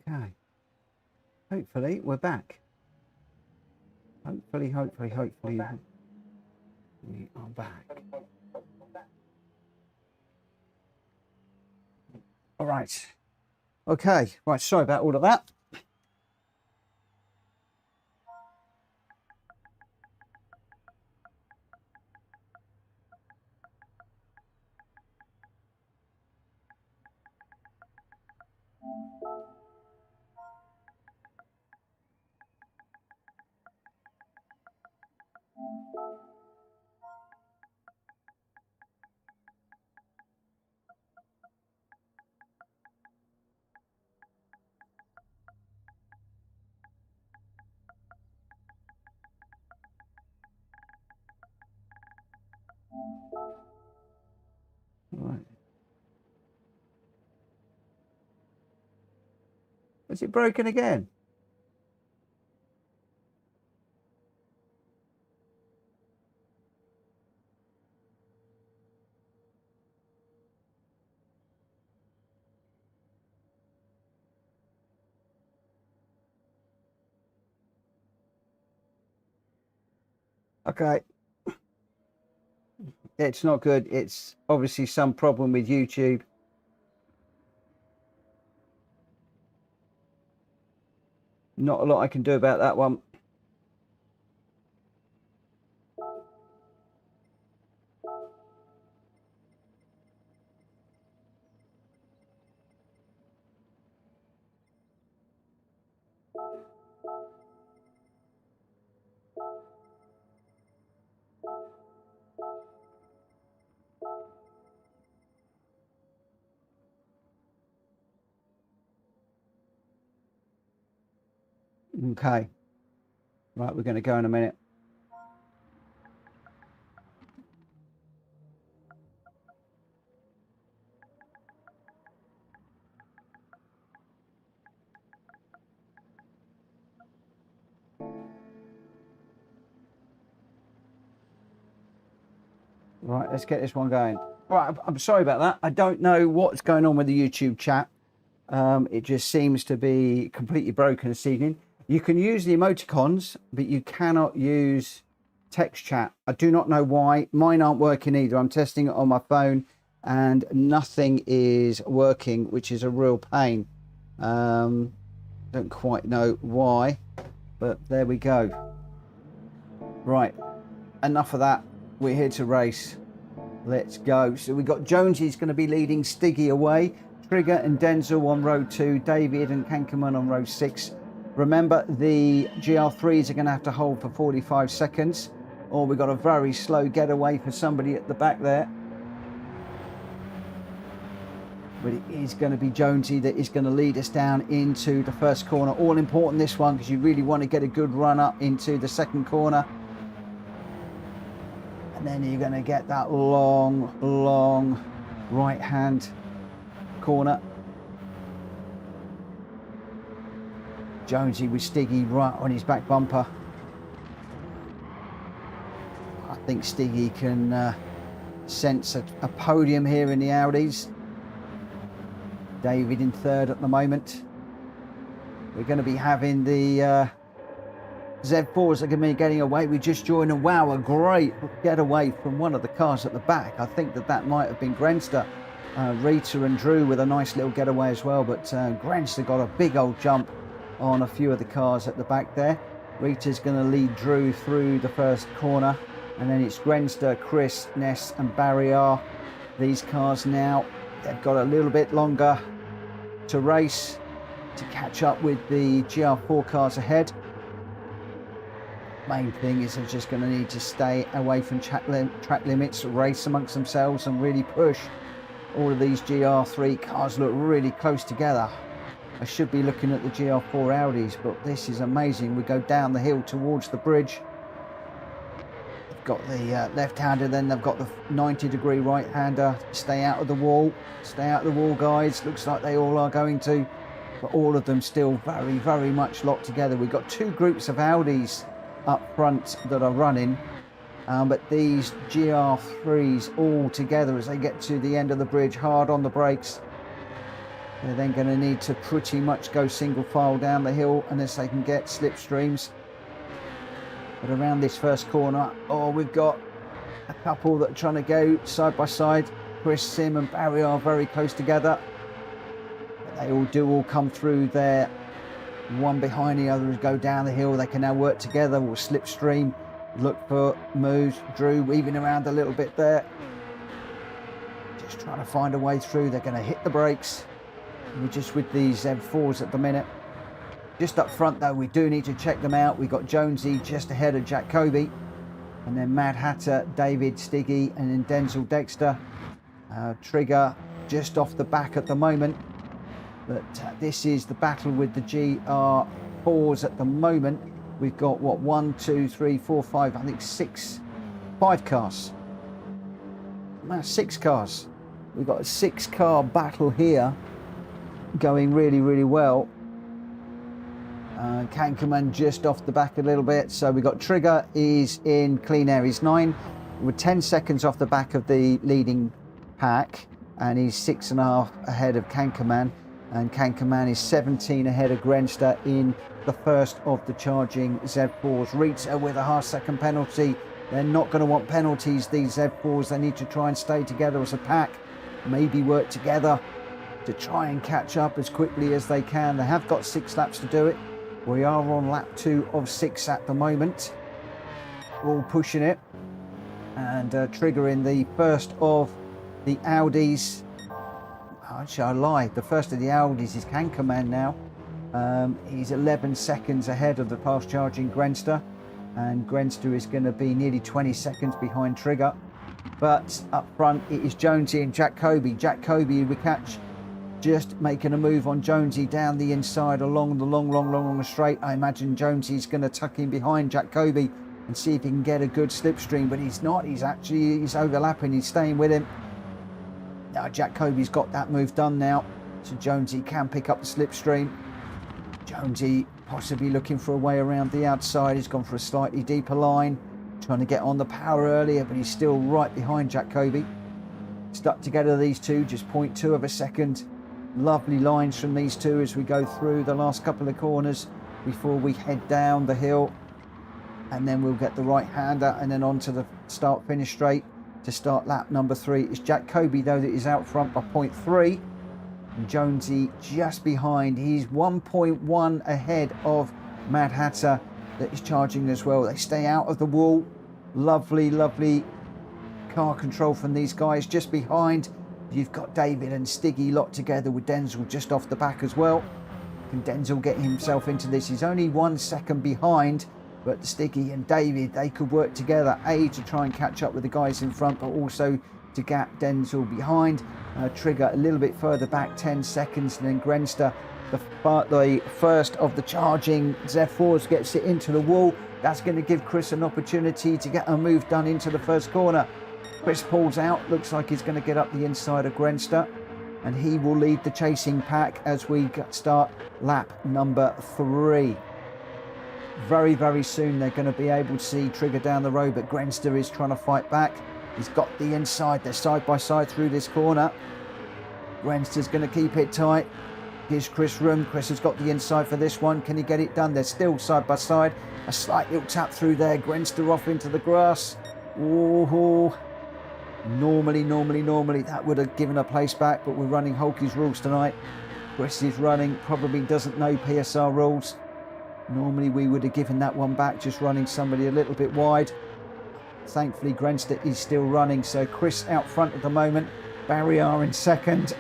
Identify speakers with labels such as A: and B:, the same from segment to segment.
A: Okay. Hopefully we're back. Hopefully we are back. All right. Okay. Right. Sorry about all of that. Right. Was it broken again? Okay. It's not good. It's obviously some problem with YouTube. Not a lot I can do about that one. Okay. Right, we're going to go in a minute. Right, let's get this one going. Right, I'm sorry about that. I don't know what's going on with the YouTube chat. It just seems to be completely broken this evening. You can use the emoticons, but you cannot use text chat. I do not know why. Mine aren't working either. I'm testing it on my phone and nothing is working, which is a real pain. Don't quite know why, but there we go. Right, enough of that. We're here to race. Let's go. So we've got Jonesy's going to be leading Stiggy away. Trigger and Denzel on row 2. David and Kankerman on row 6. Remember, the GR3s are going to have to hold for 45 seconds. Or we've got a very slow getaway for somebody at the back there. But it is going to be Jonesy that is going to lead us down into the first corner. All important this one because you really want to get a good run up into the second corner. And then you're going to get that long right hand corner. Jonesy with Stiggy right on his back bumper. I think Stiggy can sense a podium here in the Audis. David in third at the moment. We're going to be having the Z4s are going to be getting away. We just joined and wow, a great getaway from one of the cars at the back. I think that might have been Grenster. Rita and Drew with a nice little getaway as well, but Grenster got a big old jump on a few of the cars at the back there. Rita's going to lead Drew through the first corner, and then it's Grenster, Chris, Ness and Barry R. These cars now they've got a little bit longer to race to catch up with the Gr.4 cars ahead. Main thing is they're just going to need to stay away from track limits, race amongst themselves and really push. All of these Gr.3 cars look really close together. I should be looking at the Gr.4 Audis, but this is amazing. We go down the hill towards the bridge. They've got the left-hander, then they've got the 90-degree right-hander. Stay out of the wall. Stay out of the wall, guys. Looks like they all are going to, but all of them still very, very much locked together. We've got two groups of Audis up front that are running, but these Gr.3s all together as they get to the end of the bridge, hard on the brakes. They're then going to need to pretty much go single file down the hill unless they can get slipstreams. But around this first corner, oh, we've got a couple that are trying to go side by side. Chris, Sim and Barry are very close together. But they all come through there. One behind the others go down the hill. They can now work together. We'll slipstream, look for moves. Drew weaving around a little bit there, just trying to find a way through. They're going to hit the brakes. We're just with these Z4s at the minute. Just up front though, we do need to check them out. We've got Jonesy just ahead of Jacoby, and then Mad Hatter, David, Stiggy, and then Denzel Dexter. Trigger just off the back at the moment. But this is the battle with the Gr.4s at the moment. We've got, what, 1, 2, 3, 4, 5, I think 5 cars. No, 6 cars. We've got a 6-car battle here going really, really well. Kankerman just off the back a little bit. So we've got Trigger is in clean air. He's 9. We're 10 seconds off the back of the leading pack. And he's 6.5 ahead of Kankerman. And Kankerman is 17 ahead of Grenster in the first of the charging Z4s. Rita with a half-second penalty. They're not going to want penalties, these Z4s. They need to try and stay together as a pack. Maybe work together to try and catch up as quickly as they can. They have got 6 laps to do it. We are on lap 2 of 6 at the moment. We're all pushing it. And Trigger in the first of the Audis. Actually, I lied. The first of the Audis is Kankerman now. He's 11 seconds ahead of the fast charging Grenster, and Grenster is going to be nearly 20 seconds behind Trigger. But up front it is Jonesy and Jacoby. Jacoby we catch just making a move on Jonesy down the inside along the long straight. I imagine Jonesy's going to tuck in behind Jacoby and see if he can get a good slipstream, but he's not. He's overlapping. He's staying with him. Now Jacoby's got that move done now, so Jonesy can pick up the slipstream. Jonesy possibly looking for a way around the outside. He's gone for a slightly deeper line, trying to get on the power earlier, but he's still right behind Jacoby. Stuck together these two, just 0.2 of a second. Lovely lines from these two as we go through the last couple of corners before we head down the hill. And then we'll get the right-hander and then onto the start-finish straight to start lap number 3. It's Jacoby though that is out front by 0.3, and Jonesy just behind. He's 1.1 ahead of Mad Hatter that is charging as well. They stay out of the wall. Lovely car control from these guys. Just behind you've got David and Stiggy locked together with Denzel just off the back as well. Can Denzel get himself into this? He's only 1 second behind, but Stiggy and David, they could work together, to try and catch up with the guys in front, but also to gap Denzel behind. Trigger a little bit further back, 10 seconds, and then Grenster, the first of the charging Z4s, gets it into the wall. That's going to give Chris an opportunity to get a move done into the first corner. Chris pulls out, looks like he's going to get up the inside of Grenster, and he will lead the chasing pack as we start lap number 3. Very soon they're going to be able to see Trigger down the road, but Grenster is trying to fight back. He's got the inside. They're side by side through this corner. Grenster's going to keep it tight. Gives Chris room. Chris has got the inside for this one. Can he get it done? They're still side by side. A slight little tap through there. Grenster off into the grass. Oh, normally that would have given a place back, but we're running Hulky's rules tonight. Chris is running, probably doesn't know PSR rules. Normally we would have given that one back, just running somebody a little bit wide. Thankfully Grenster is still running, so Chris out front at the moment. Barrier in second.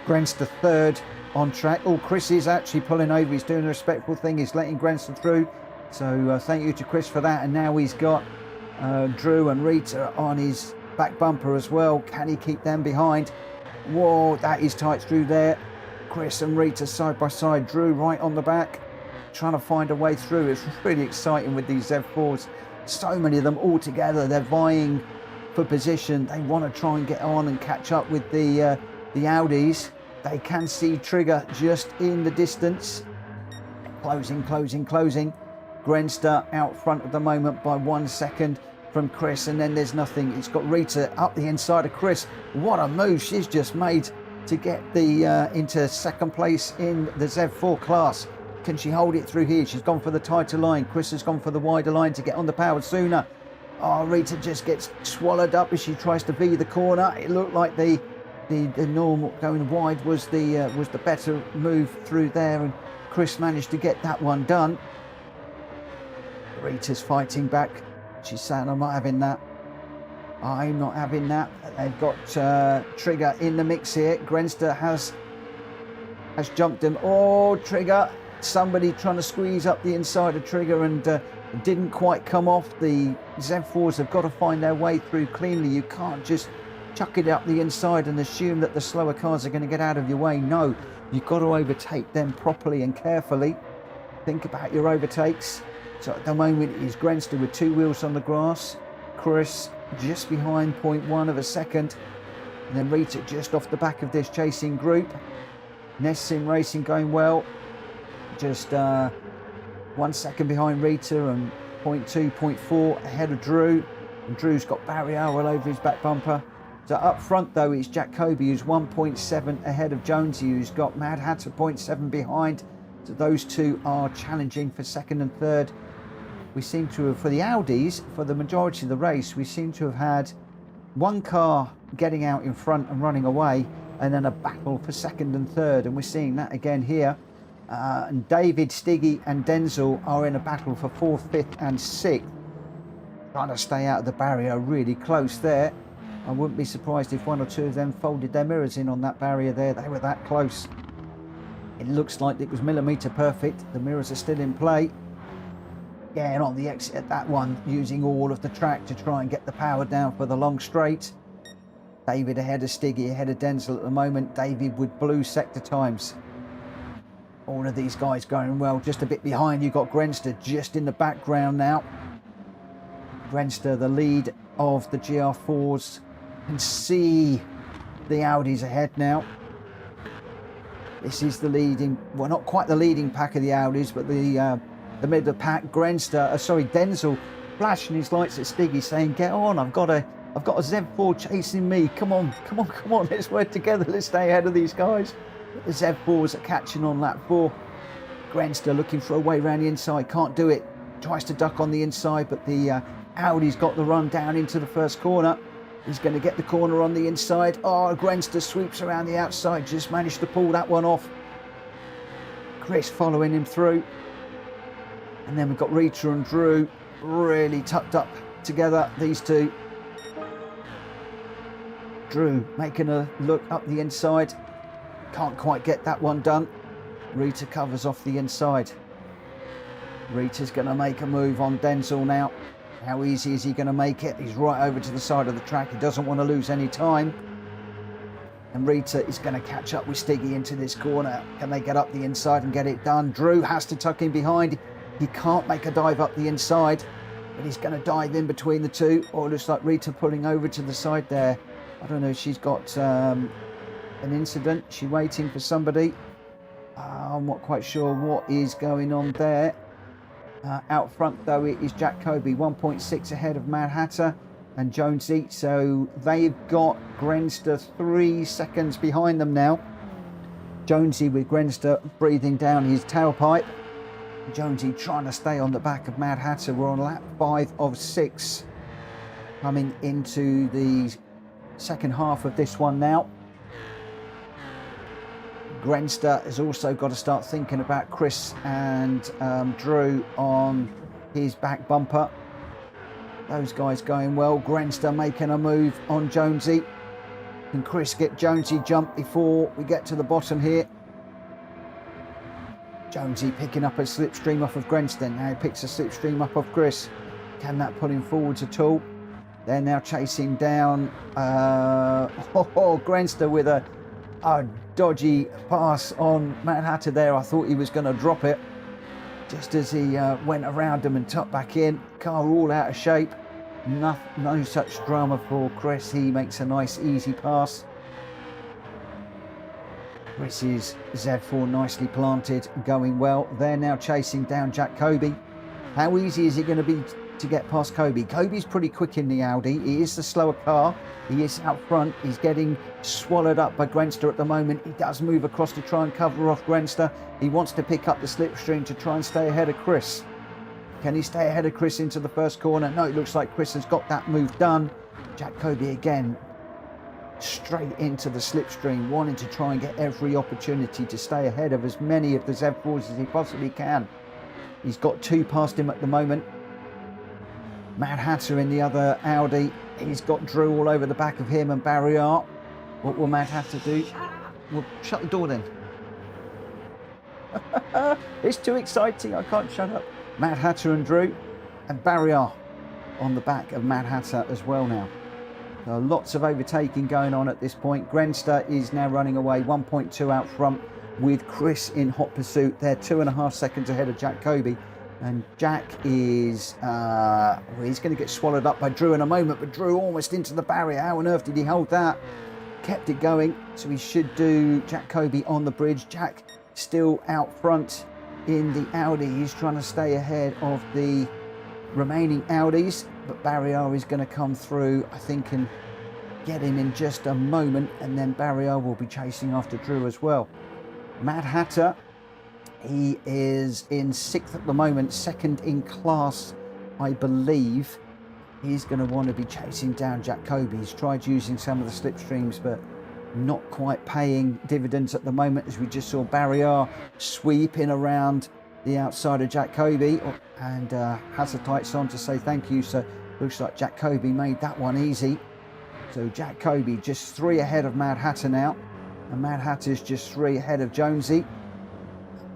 A: Grenster third on track. Oh, Chris is actually pulling over. He's doing a respectful thing. He's letting Grenster through. So thank you to Chris for that. And now he's got Drew and Rita on his back bumper as well. Can he keep them behind? Whoa, that is tight through there. Chris and Rita side by side. Drew right on the back, trying to find a way through. It's really exciting with these Z4s. So many of them all together. They're vying for position. They want to try and get on and catch up with the Audis. They can see Trigger just in the distance. Closing. Grenster out front at the moment by 1 second from Chris, and then there's nothing. It's got Rita up the inside of Chris. What a move she's just made to get the into second place in the Z4 class. Can she hold it through here? She's gone for the tighter line. Chris has gone for the wider line to get on the power sooner. Oh, Rita just gets swallowed up as she tries to V the corner. It looked like the normal going wide was the better move through there, and Chris managed to get that one done. Rita's fighting back. She's saying, I'm not having that. I'm not having that. They've got Trigger in the mix here. Grenster has jumped him. Oh, Trigger. Somebody trying to squeeze up the inside of Trigger and didn't quite come off. The Z4s have got to find their way through cleanly. You can't just chuck it up the inside and assume that the slower cars are going to get out of your way. No, you've got to overtake them properly and carefully. Think about your overtakes. So at the moment it is Grenster with 2 wheels on the grass. Chris just behind 0.1 of a second. And then Rita just off the back of this chasing group. Nessim Racing going well. Just 1 second behind Rita and 0.2, 0.4 ahead of Drew. And Drew's got barrier all over his back bumper. So up front though it's Jacoby who's 1.7 ahead of Jonesy, who's got Mad Hatter 0.7 behind. So those two are challenging for second and third. We seem to have, for the Audis, for the majority of the race, we seem to have had one car getting out in front and running away, and then a battle for second and third, and we're seeing that again here. And David, Stiggy and Denzel are in a battle for 4th, 5th and 6th. Trying to stay out of the barrier, really close there. I wouldn't be surprised if 1 or 2 of them folded their mirrors in on that barrier there. They were that close. It looks like it was millimetre perfect. The mirrors are still in play. Yeah, and on the exit at that one, using all of the track to try and get the power down for the long straight. David ahead of Stiggy, ahead of Denzel at the moment. David with blue sector times. All of these guys going well. Just a bit behind, you've got Grenster just in the background now. Grenster, the lead of the GR4s. Can see the Audis ahead now. This is the leading, well, not quite the leading pack of the Audis, but the middle pack. Denzel flashing his lights at Stiggy saying, get on, I've got a Z4 chasing me. Come on, let's work together, let's stay ahead of these guys. The Z4s are catching on lap 4. Grenster looking for a way around the inside, can't do it. Tries to duck on the inside, but the Audi's got the run down into the first corner. He's going to get the corner on the inside. Oh, Grenster sweeps around the outside, just managed to pull that one off. Chris following him through. And then we've got Rita and Drew really tucked up together, these two. Drew making a look up the inside. Can't quite get that one done. Rita covers off the inside. Rita's going to make a move on Denzel now. How easy is he going to make it? He's right over to the side of the track. He doesn't want to lose any time. And Rita is going to catch up with Stiggy into this corner. Can they get up the inside and get it done? Drew has to tuck in behind. He can't make a dive up the inside, but he's going to dive in between the two. Oh, it looks like Rita pulling over to the side there. I don't know if she's got an incident. She's waiting for somebody. I'm not quite sure what is going on there. Out front, though, it is Jacoby, 1.6 ahead of Mad Hatter and Jonesy. So they've got Grenster 3 seconds behind them now. Jonesy with Grenster breathing down his tailpipe. Jonesy trying to stay on the back of Mad Hatter. We're on lap 5 of 6. Coming into the second half of this one now. Grenster has also got to start thinking about Chris and Drew on his back bumper. Those guys going well. Grenster making a move on Jonesy. Can Chris get Jonesy jump before we get to the bottom here? Jonesy picking up a slipstream off of Grenston. Now he picks a slipstream up of Chris. Can that pull him forwards at all? They're now chasing down Grenster with a dodgy pass on Mad Hatter there. I thought he was going to drop it just as he went around him and tucked back in. Car all out of shape. No such drama for Chris. He makes a nice easy pass. Chris's Z4 nicely planted, going well. They're now chasing down Jack Kobe. How easy is it going to be to get past Kobe? Kobe's pretty quick in the Audi. He is the slower car. He is out front. He's getting swallowed up by Grenster at the moment. He does move across to try and cover off Grenster. He wants to pick up the slipstream to try and stay ahead of Chris. Can he stay ahead of Chris into the first corner? No, it looks like Chris has got that move done. Jack Kobe again straight into the slipstream, wanting to try and get every opportunity to stay ahead of as many of the Z4s as he possibly can. He's got 2 past him at the moment. Mad Hatter in the other Audi. He's got Drew all over the back of him and Barrier. What will Mad Hatter do? Well, shut the door then. It's too exciting, I can't shut up. Mad Hatter and Drew and Barrier on the back of Mad Hatter as well now. Lots of overtaking going on at this point. Grenster is now running away 1.2 out front with Chris in hot pursuit. They're 2.5 seconds ahead of Jack Kobe. And Jack is, he's going to get swallowed up by Drew in a moment, but Drew almost into the barrier. How on earth did he hold that? Kept it going, so he should do Jack Kobe on the bridge. Jack still out front in the Audi. He's trying to stay ahead of the remaining Audis, but Barrier is going to come through, I think, and get him in just a moment, and then Barrier will be chasing after Drew as well. Mad Hatter, he is in 6th at the moment, 2nd in class, I believe. He's going to want to be chasing down Jack Kobe. He's tried using some of the slipstreams, but not quite paying dividends at the moment, as we just saw Barrier sweeping around the outside of Jack Kobe and has the tights on to say thank you. So looks like Jack Kobe made that one easy. So Jack Kobe just 3 ahead of Mad Hatter now, and Mad Hatter's just 3 ahead of Jonesy.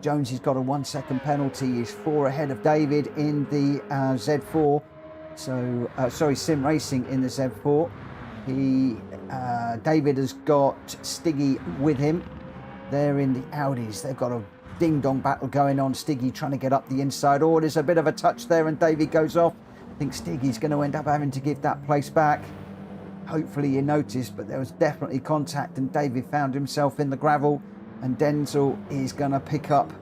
A: Jonesy's got a 1 second penalty. He's 4 ahead of David in the Z4. So sorry, Sim Racing in the Z4. David has got Stiggy with him. They're in the Audis. They've got a ding-dong battle going on. Stiggy trying to get up the inside. Oh, there's a bit of a touch there and David goes off. I think Stiggy's going to end up having to give that place back. Hopefully you noticed, but there was definitely contact and David found himself in the gravel, and Denzel is going to pick up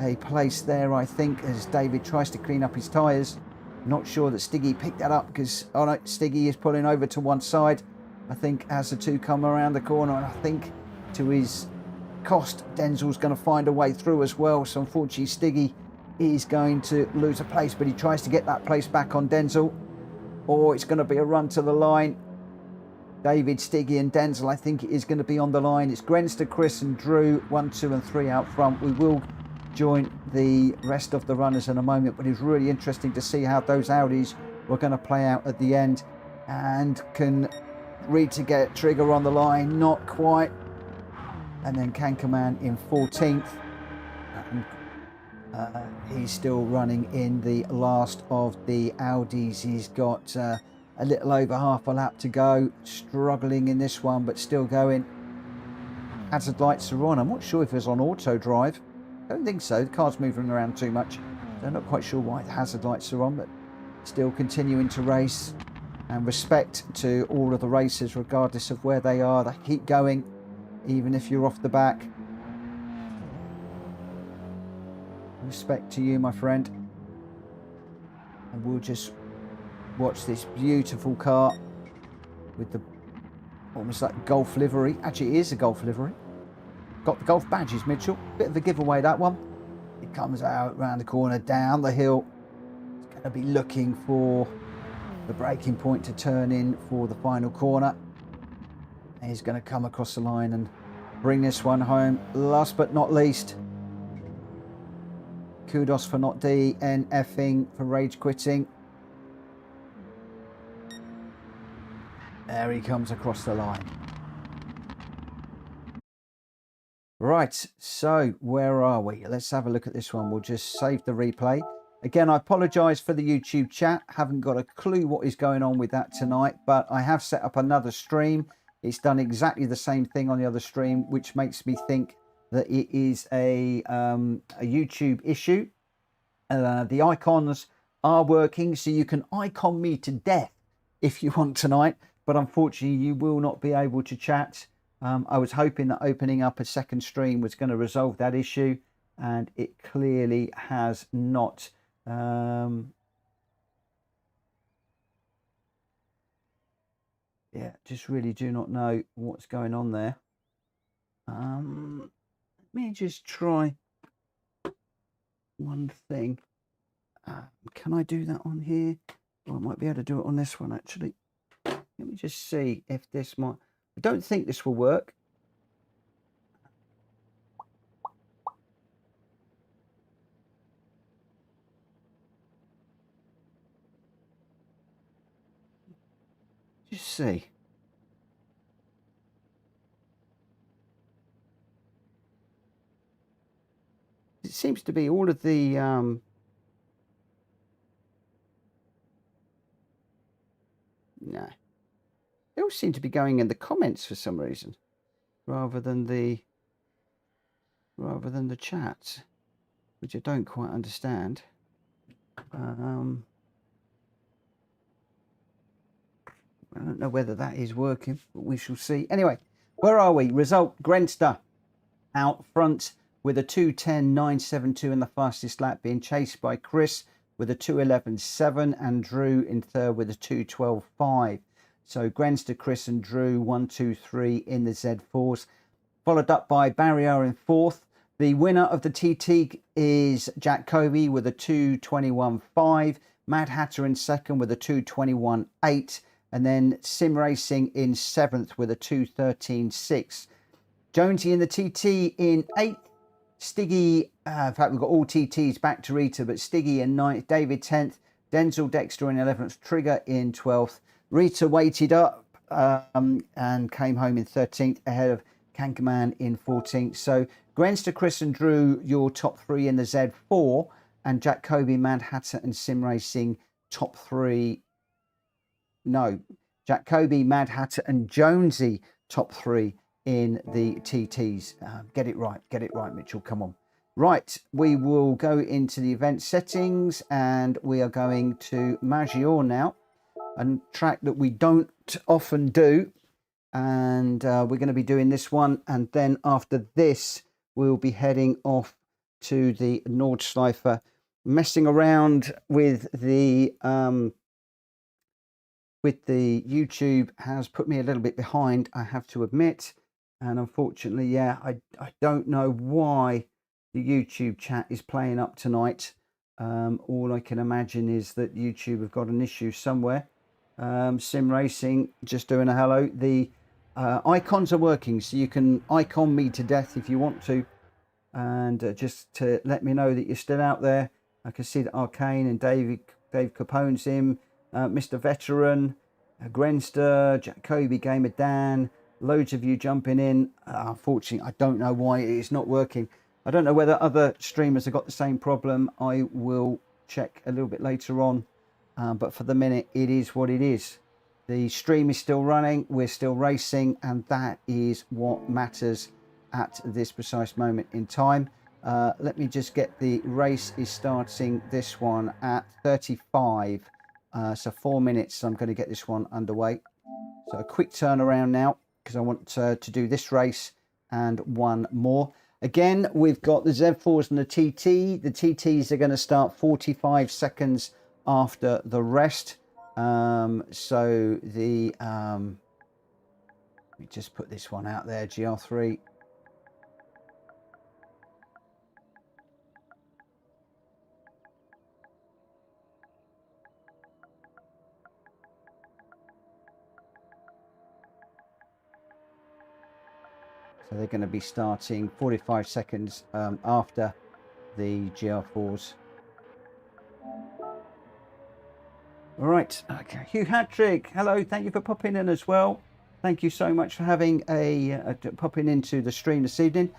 A: a place there, I think, as David tries to clean up his tyres. Not sure that Stiggy picked that up because, oh no, Stiggy is pulling over to one side, I think, as the two come around the corner, and I think to his cost, Denzel's going to find a way through as well. So unfortunately Stiggy is going to lose a place, but he tries to get that place back on Denzel, or it's going to be a run to the line. David, Stiggy and Denzel, I think it is going to be on the line. It's Grenster, Chris and Drew, 1, 2 and 3 out front. We will join the rest of the runners in a moment, but it's really interesting to see how those Audis were going to play out at the end. And can read to get Trigger on the line, not quite. And then Kankerman in 14th. And he's still running in the last of the Audis. He's got a little over half a lap to go, struggling in this one, but still going. Hazard lights are on. I'm not sure if it's on auto drive. I don't think so. The car's moving around too much. I'm not quite sure why the hazard lights are on, but still continuing to race. And respect to all of the racers, regardless of where they are. They keep going, even if you're off the back. Respect to you, my friend. And we'll just watch this beautiful car with the almost like golf livery. Actually, it is a golf livery. Got the golf badges, Mitchell. Bit of a giveaway, that one. It comes out around the corner, down the hill. It's going to be looking for the braking point to turn in for the final corner. He's going to come across the line and bring this one home. Last but not least, kudos for not DNFing, for rage quitting. There he comes across the line. Right, so where are we? Let's have a look at this one. We'll just save the replay. Again, I apologise for the YouTube chat. Haven't got a clue what is going on with that tonight, but I have set up another stream. It's done exactly the same thing on the other stream, which makes me think that it is a YouTube issue. The icons are working, so you can icon me to death if you want tonight, but unfortunately you will not be able to chat. I was hoping that opening up a second stream was going to resolve that issue, and it clearly has not. Yeah, just really do not know what's going on there. Let me just try one thing. Can I do that on here? Well, I might be able to do it on this one, actually. Let me just see if this might... I don't think this will work. Just see. It seems to be all of the... No. They all seem to be going in the comments for some reason, rather than the chat, which I don't quite understand. I don't know whether that is working, but we shall see. Anyway, where are we? Result: Grenster out front with a 2:10.972 in the fastest lap, being chased by Chris with a 2:11.7 and Drew in third with a 2:12.5. So Grenster, Chris and Drew 1, 2, 3 in the Z4s, followed up by Barrier in fourth. The winner of the TT is Jack Kobe with a 2:21.5, Mad Hatter in second with a 2:21.8, and then Sim Racing in seventh with a 2:13.6. Jonesy in the TT in eighth. Stiggy, in fact, we've got all TTs back to Rita, but Stiggy in ninth, David 10th, Denzel Dexter in 11th, Trigger in 12th. Rita waited up and came home in 13th, ahead of Kankerman in 14th. So Grenster, Chris and Drew, your top three in the Z4, and Jack Kobe, Mad Hatter and Sim Racing top three. No, Jack Kobe, Mad Hatter and Jonesy top three in the TTs. Get it right, Mitchell, come on. Right, we will go into the event settings, and we are going to Maggiore now, a track that we don't often do, and we're going to be doing this one, and then after this we'll be heading off to the Nordschleife. Messing around with the YouTube has put me a little bit behind, I have to admit. And unfortunately, yeah, I don't know why the YouTube chat is playing up tonight. All I can imagine is that YouTube have got an issue somewhere. Sim Racing, just doing a hello. The icons are working, so you can icon me to death if you want to. And just to let me know that you're still out there. I can see that Arcane and Dave Capone's in, Mr. Veteran, Grenster, Jack Kobe, GamerDan. Loads of you jumping in. Unfortunately, I don't know why it's not working. I don't know whether other streamers have got the same problem. I will check a little bit later on. But for the minute, it is what it is. The stream is still running. We're still racing. And that is what matters at this precise moment in time. Let me just get the race is starting this one at 35. So 4 minutes. I'm going to get this one underway. So a quick turnaround now, because I want to do this race and one more. Again, we've got the Z4s and the TT. The TTs are going to start 45 seconds after the rest. So the let me just put this one out there, Gr.3. So they're going to be starting 45 seconds after the Gr.4s. All right, okay. Hugh Hattrick, hello, thank you for popping in as well. Thank you so much for having popping into the stream this evening.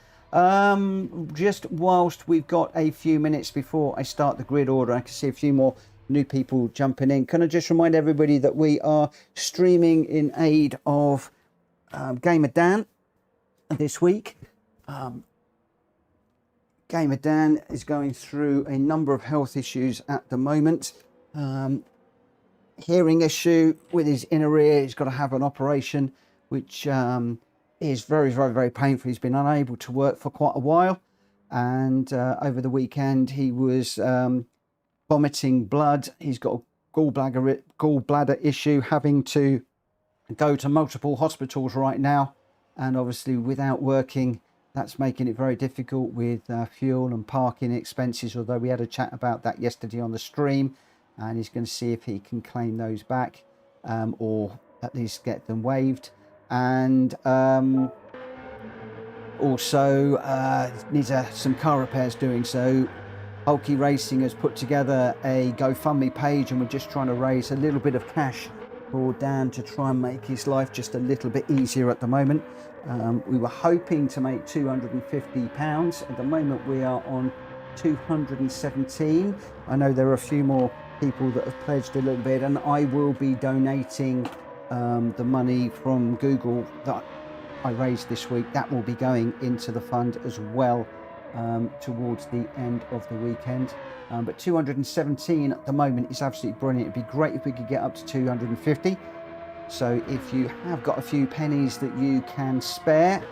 A: Just whilst we've got a few minutes before I start the grid order, I can see a few more new people jumping in. Can I just remind everybody that we are streaming in aid of GamerDan this week. GamerDan is going through a number of health issues at the moment. Hearing issue with his inner ear. He's got to have an operation, which is very, very, very painful. He's been unable to work for quite a while. And over the weekend, he was vomiting blood. He's got a gallbladder issue, having to go to multiple hospitals right now. And obviously, without working, that's making it very difficult with fuel and parking expenses, although we had a chat about that yesterday on the stream. And he's going to see if he can claim those back or at least get them waived. And also needs some car repairs doing. So Hulky Racing has put together a GoFundMe page, and we're just trying to raise a little bit of cash for Dan to try and make his life just a little bit easier at the moment. We were hoping to make £250. At the moment we are on 217. I know there are a few more people that have pledged a little bit, and I will be donating the money from Google that I raised this week. That will be going into the fund as well towards the end of the weekend. But 217 at the moment is absolutely brilliant. It'd be great if we could get up to 250. So if you have got a few pennies that you can spare,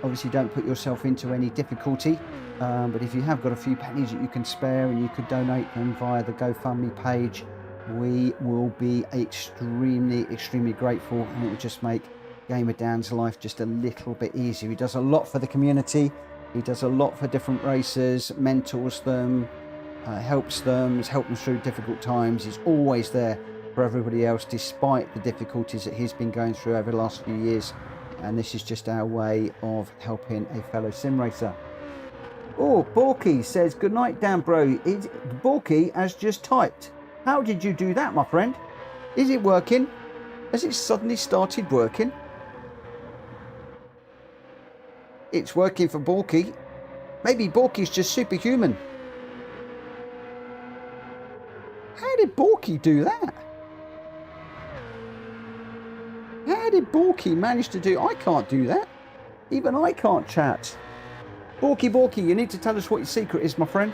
A: obviously don't put yourself into any difficulty. But if you have got a few pennies that you can spare and you could donate them via the GoFundMe page, we will be extremely, extremely grateful, and it will just make GamerDan's life just a little bit easier. He does a lot for the community. He does a lot for different racers, mentors them, helps them, has helped them through difficult times. He's always there for everybody else, despite the difficulties that he's been going through over the last few years. And this is just our way of helping a fellow sim racer. Oh, Borky says, good night, Dan bro. Borky has just typed. How did you do that, my friend? Is it working? Has it suddenly started working? It's working for Borky. Maybe Borky's just superhuman. How did Borky do that? How did Borky manage to do? I can't do that. Even I can't chat. Borky, you need to tell us what your secret is, my friend.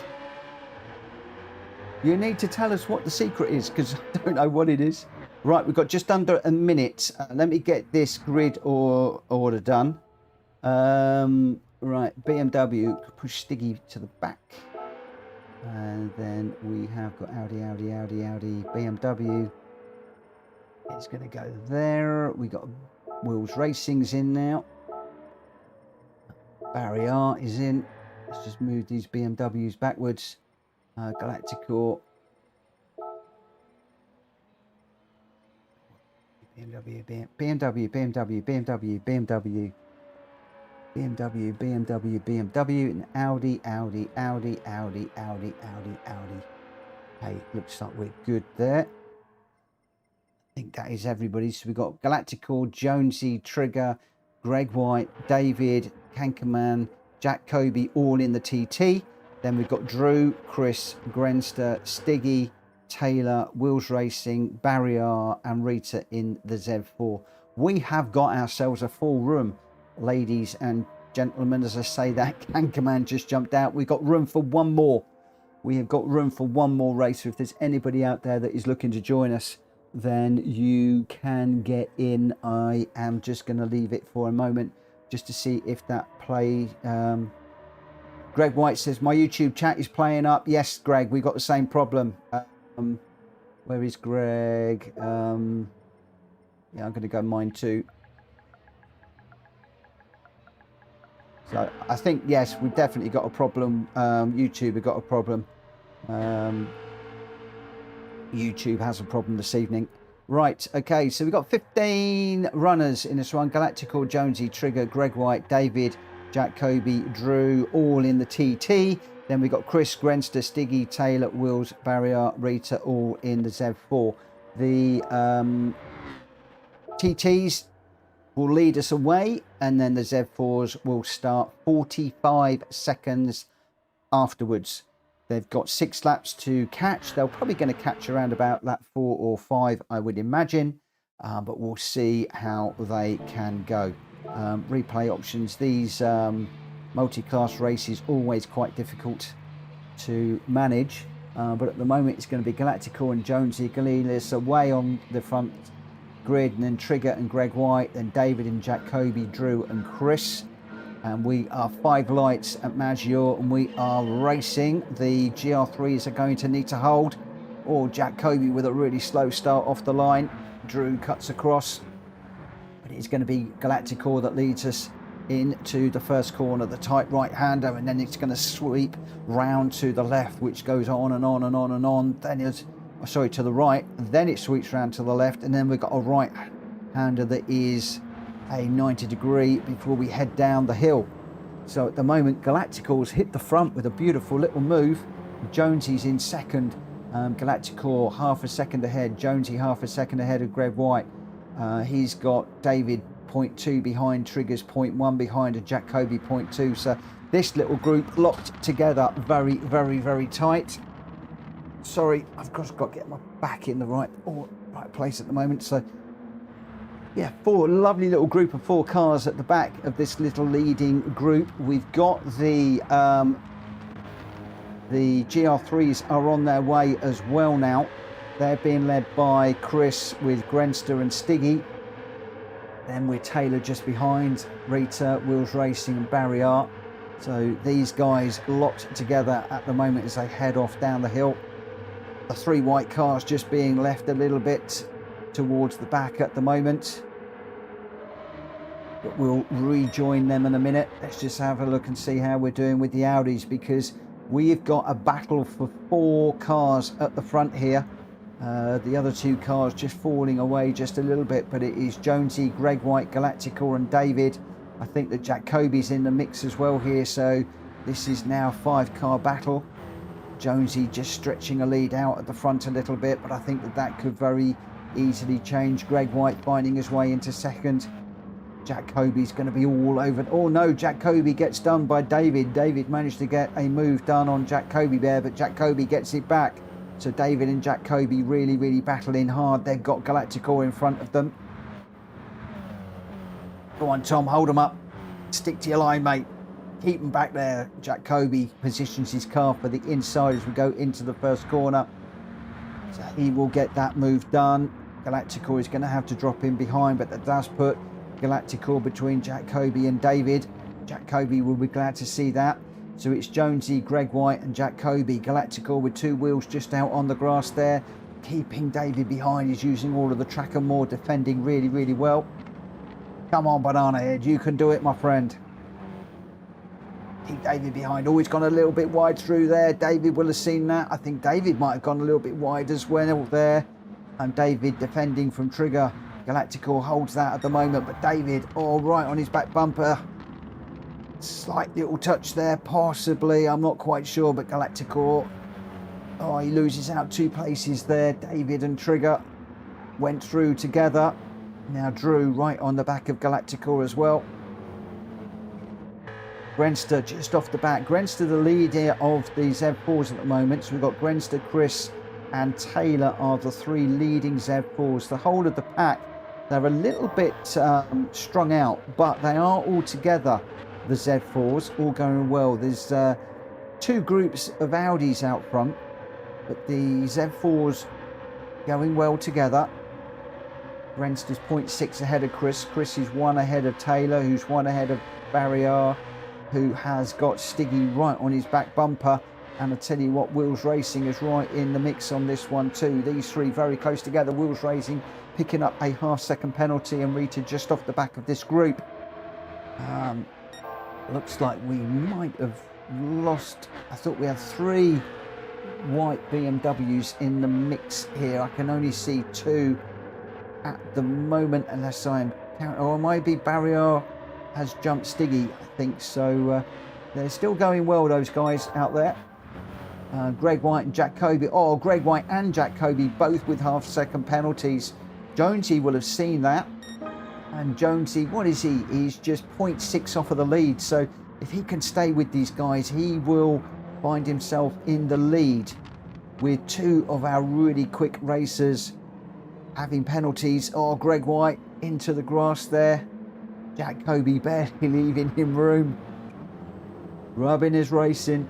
A: You need to tell us what the secret is, because I don't know what it is. Right, we've got just under a minute. Let me get this grid order done. Right, BMW, push Stiggy to the back. And then we have got Audi, BMW. It's going to go there. We got Wheels Racing's in now. Barrier is in. Let's just move these BMWs backwards. Gr.4. BMW, and Audi. Hey, looks like we're good there. I think that is everybody. So we've got Gr.4, Jonesy, Trigger, Greg White, David, Kankerman, Jack Kobe, all in the TT. Then we've got Drew, Chris, Grenster, Stiggy, Taylor, Wheels Racing, Barrier, and Rita in the Z4. We have got ourselves a full room, ladies and gentlemen. As I say that, Kankerman just jumped out. We've got room for one more. We have got room for one more racer. If there's anybody out there that is looking to join us, then you can get in. I am just going to leave it for a moment just to see if that play. Greg White says, my YouTube chat is playing up. Yes, Greg, we got the same problem. Where is Greg? Yeah, I'm going to go mine too. So I think, yes, we've definitely got a problem. YouTube have got a problem. YouTube has a problem this evening. Right, okay, so we've got 15 runners in this one. Gr.4, Jonesy, Trigger, Greg White, David, Jack Kobe, Drew, all in the TT. Then we've got Chris, Grenster, Stiggy, Taylor, Wills, Barrier, Rita, all in the Z4. The TTs, will lead us away, and then the Z4s will start 45 seconds afterwards. They've got 6 laps to catch. They're probably going to catch around about lap 4 or 5, I would imagine, but we'll see how they can go. Replay options. These multi-class races always quite difficult to manage, but at the moment it's going to be Gr.4 and Jonesy Galileas away on the front grid, and then Trigger and Greg White, then David and Jacoby, Drew and Chris. And we are 5 lights at Maggiore, and we are racing. The Gr.3s are going to need to hold. Or Jacoby with a really slow start off the line. Drew cuts across. But it's going to be Gr.4 that leads us into the first corner, the tight right-hander, and then it's going to sweep round to the left, which goes on and on and on and on. Then it's, sorry, to the right, and then it sweeps round to the left, and then we've got a right-hander that is a 90 degree before we head down the hill. So at the moment, Gr.4's hit the front with a beautiful little move. Jonesy's in second. Gr.4 half a second ahead. Jonesy half a second ahead of Greg White. He's got David 0.2 behind, Triggers 0.1 behind, and Jacoby 0.2. So this little group locked together very, very, very tight. Sorry, I've just got to get my back in the right place at the moment. So yeah, 4 lovely little group of 4 cars at the back of this little leading group. We've got the Gr.3s are on their way as well now. They're being led by Chris with Grenster and Stiggy. Then we're Taylor just behind, Rita, Wheels Racing and Barrier. So these guys locked together at the moment as they head off down the hill. The 3 white cars just being left a little bit towards the back at the moment, but we'll rejoin them in a minute. Let's just have a look and see how we're doing with the Audis, because we've got a battle for 4 cars at the front here. The other 2 cars just falling away just a little bit, but it is Jonesy, Greg White, Gr.4 and David. I think that Jacoby's in the mix as well here, so this is now a 5-car battle. Jonesy just stretching a lead out at the front a little bit, but I think that that could very easily change. Greg White finding his way into second. Jacoby's going to be all over. Oh no, Jacoby gets done by David. David managed to get a move done on Jacoby there, but Jacoby gets it back. So David and Jacoby really, really battling hard. They've got Gr.4 in front of them. Go on, Tom, hold them up. Stick to your line, mate. Keep them back there. Jacoby positions his car for the inside as we go into the first corner. So he will get that move done. Gr.4 is going to have to drop in behind, but that does put Gr.4 between Jacoby and David. Jacoby will be glad to see that. So it's Jonesy, Greg White and Jacoby. Gr.4 with 2 wheels just out on the grass there, keeping David behind. He's using all of the track and more, defending really, really well. Come on, Banana Head, you can do it, my friend. Keep David behind. Oh, he's gone a little bit wide through there. David will have seen that. I think David might have gone a little bit wide as well there. And David defending from Trigger. Gr.4 holds that at the moment, but David, oh, right on his back bumper. Slight little touch there, possibly. I'm not quite sure, but Gr.4, oh, he loses out 2 places there. David and Trigger went through together. Now Drew right on the back of Gr.4 as well. Grenster just off the back. Grenster the leader of the Z4s at the moment. So we've got Grenster, Chris and Taylor are the 3 leading Z4s. The whole of the pack, they're a little bit strung out, but they are all together, the Z4s, all going well. There's 2 groups of Audis out front, but the Z4s going well together. Grenster's 0.6 ahead of Chris. Chris is 1 ahead of Taylor, who's 1 ahead of Barrier, who has got Stiggy right on his back bumper. And I tell you what, Wheels Racing is right in the mix on this one too. These 3 very close together. Wheels Racing picking up a half-second penalty, and Rita just off the back of this group. Looks like we might have lost. I thought we had 3 white BMWs in the mix here. I can only see 2 at the moment, unless I'm counting. Or maybe Barrier has jumped Stiggy, I think. So they're still going well, those guys out there. Greg White and Jacoby. Oh, Greg White and Jacoby both with half-second penalties. Jonesy will have seen that. And Jonesy, what is he? He's just 0.6 off of the lead. So if he can stay with these guys, he will find himself in the lead with two of our really quick racers having penalties. Oh, Greg White into the grass there. Jack Kobe barely leaving him room. Rubbing his racing.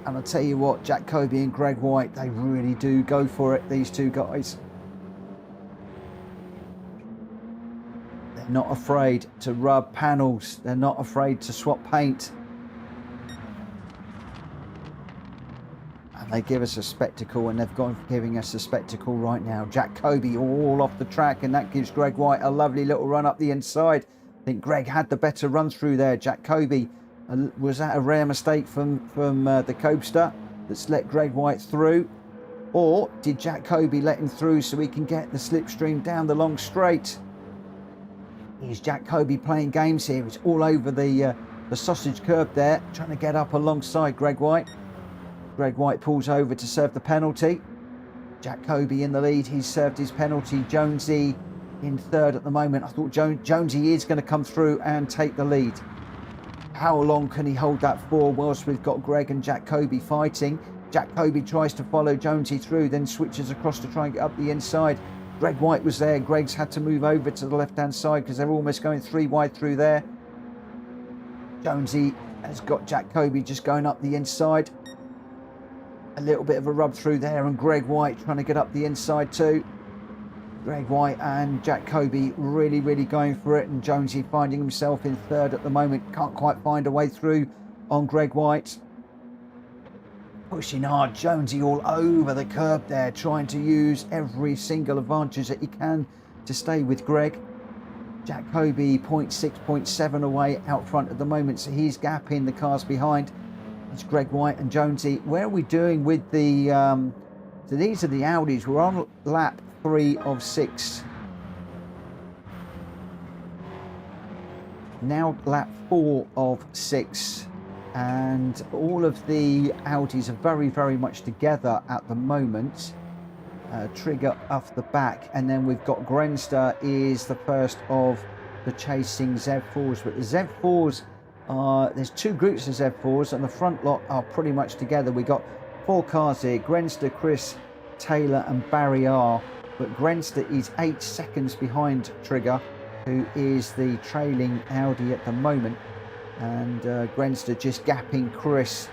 A: And I'll tell you what, Jack Kobe and Greg White, they really do go for it, these two guys. They're not afraid to rub panels. They're not afraid to swap paint. And they give us a spectacle, and they've gone for giving us a spectacle right now. Jack Kobe all off the track, and that gives Greg White a lovely little run up the inside. I think Greg had the better run through there. Jack Kobe, was that a rare mistake from the Cobster that's let Greg White through? Or did Jack Kobe let him through so he can get the slipstream down the long straight? Is Jack Kobe playing games here? He's all over the sausage curb there, trying to get up alongside Greg White. Greg White pulls over to serve the penalty. Jack Kobe in the lead. He's served his penalty. Jonesy in third at the moment. I thought Jonesy is going to come through and take the lead. How long can he hold that for whilst we've got Greg and Jack Kobe fighting? Jack Kobe tries to follow Jonesy through, then switches across to try and get up the inside. Greg White was there. Greg's had to move over to the left-hand side because they're almost going three wide through there. Jonesy has got Jack Kobe just going up the inside. A little bit of a rub through there, and Greg White trying to get up the inside too. Greg White and Jack Kobe really going for it, and Jonesy finding himself in third at the moment. Can't quite find a way through on Greg White. Pushing hard, Jonesy all over the curb there, trying to use every single advantage that he can to stay with Greg. Jack Kobe 0.6, 0.7 away out front at the moment, so he's gapping the cars behind. It's Greg White and Jonesy. Where are we doing with the... so these are the Audis. We're on lap 3 of 6. Now lap 4 of 6. And all of the Audis are very much together at the moment. Trigger off the back. And then we've got Grenster is the first of the chasing Z4s. But the Z4s... there's two groups of Z4s, and the front lot are pretty much together. We got 4 cars here: Grenster, Chris, Taylor and Barry R. But Grenster is 8 seconds behind Trigger, who is the trailing Audi at the moment. And Grenster just gapping Chris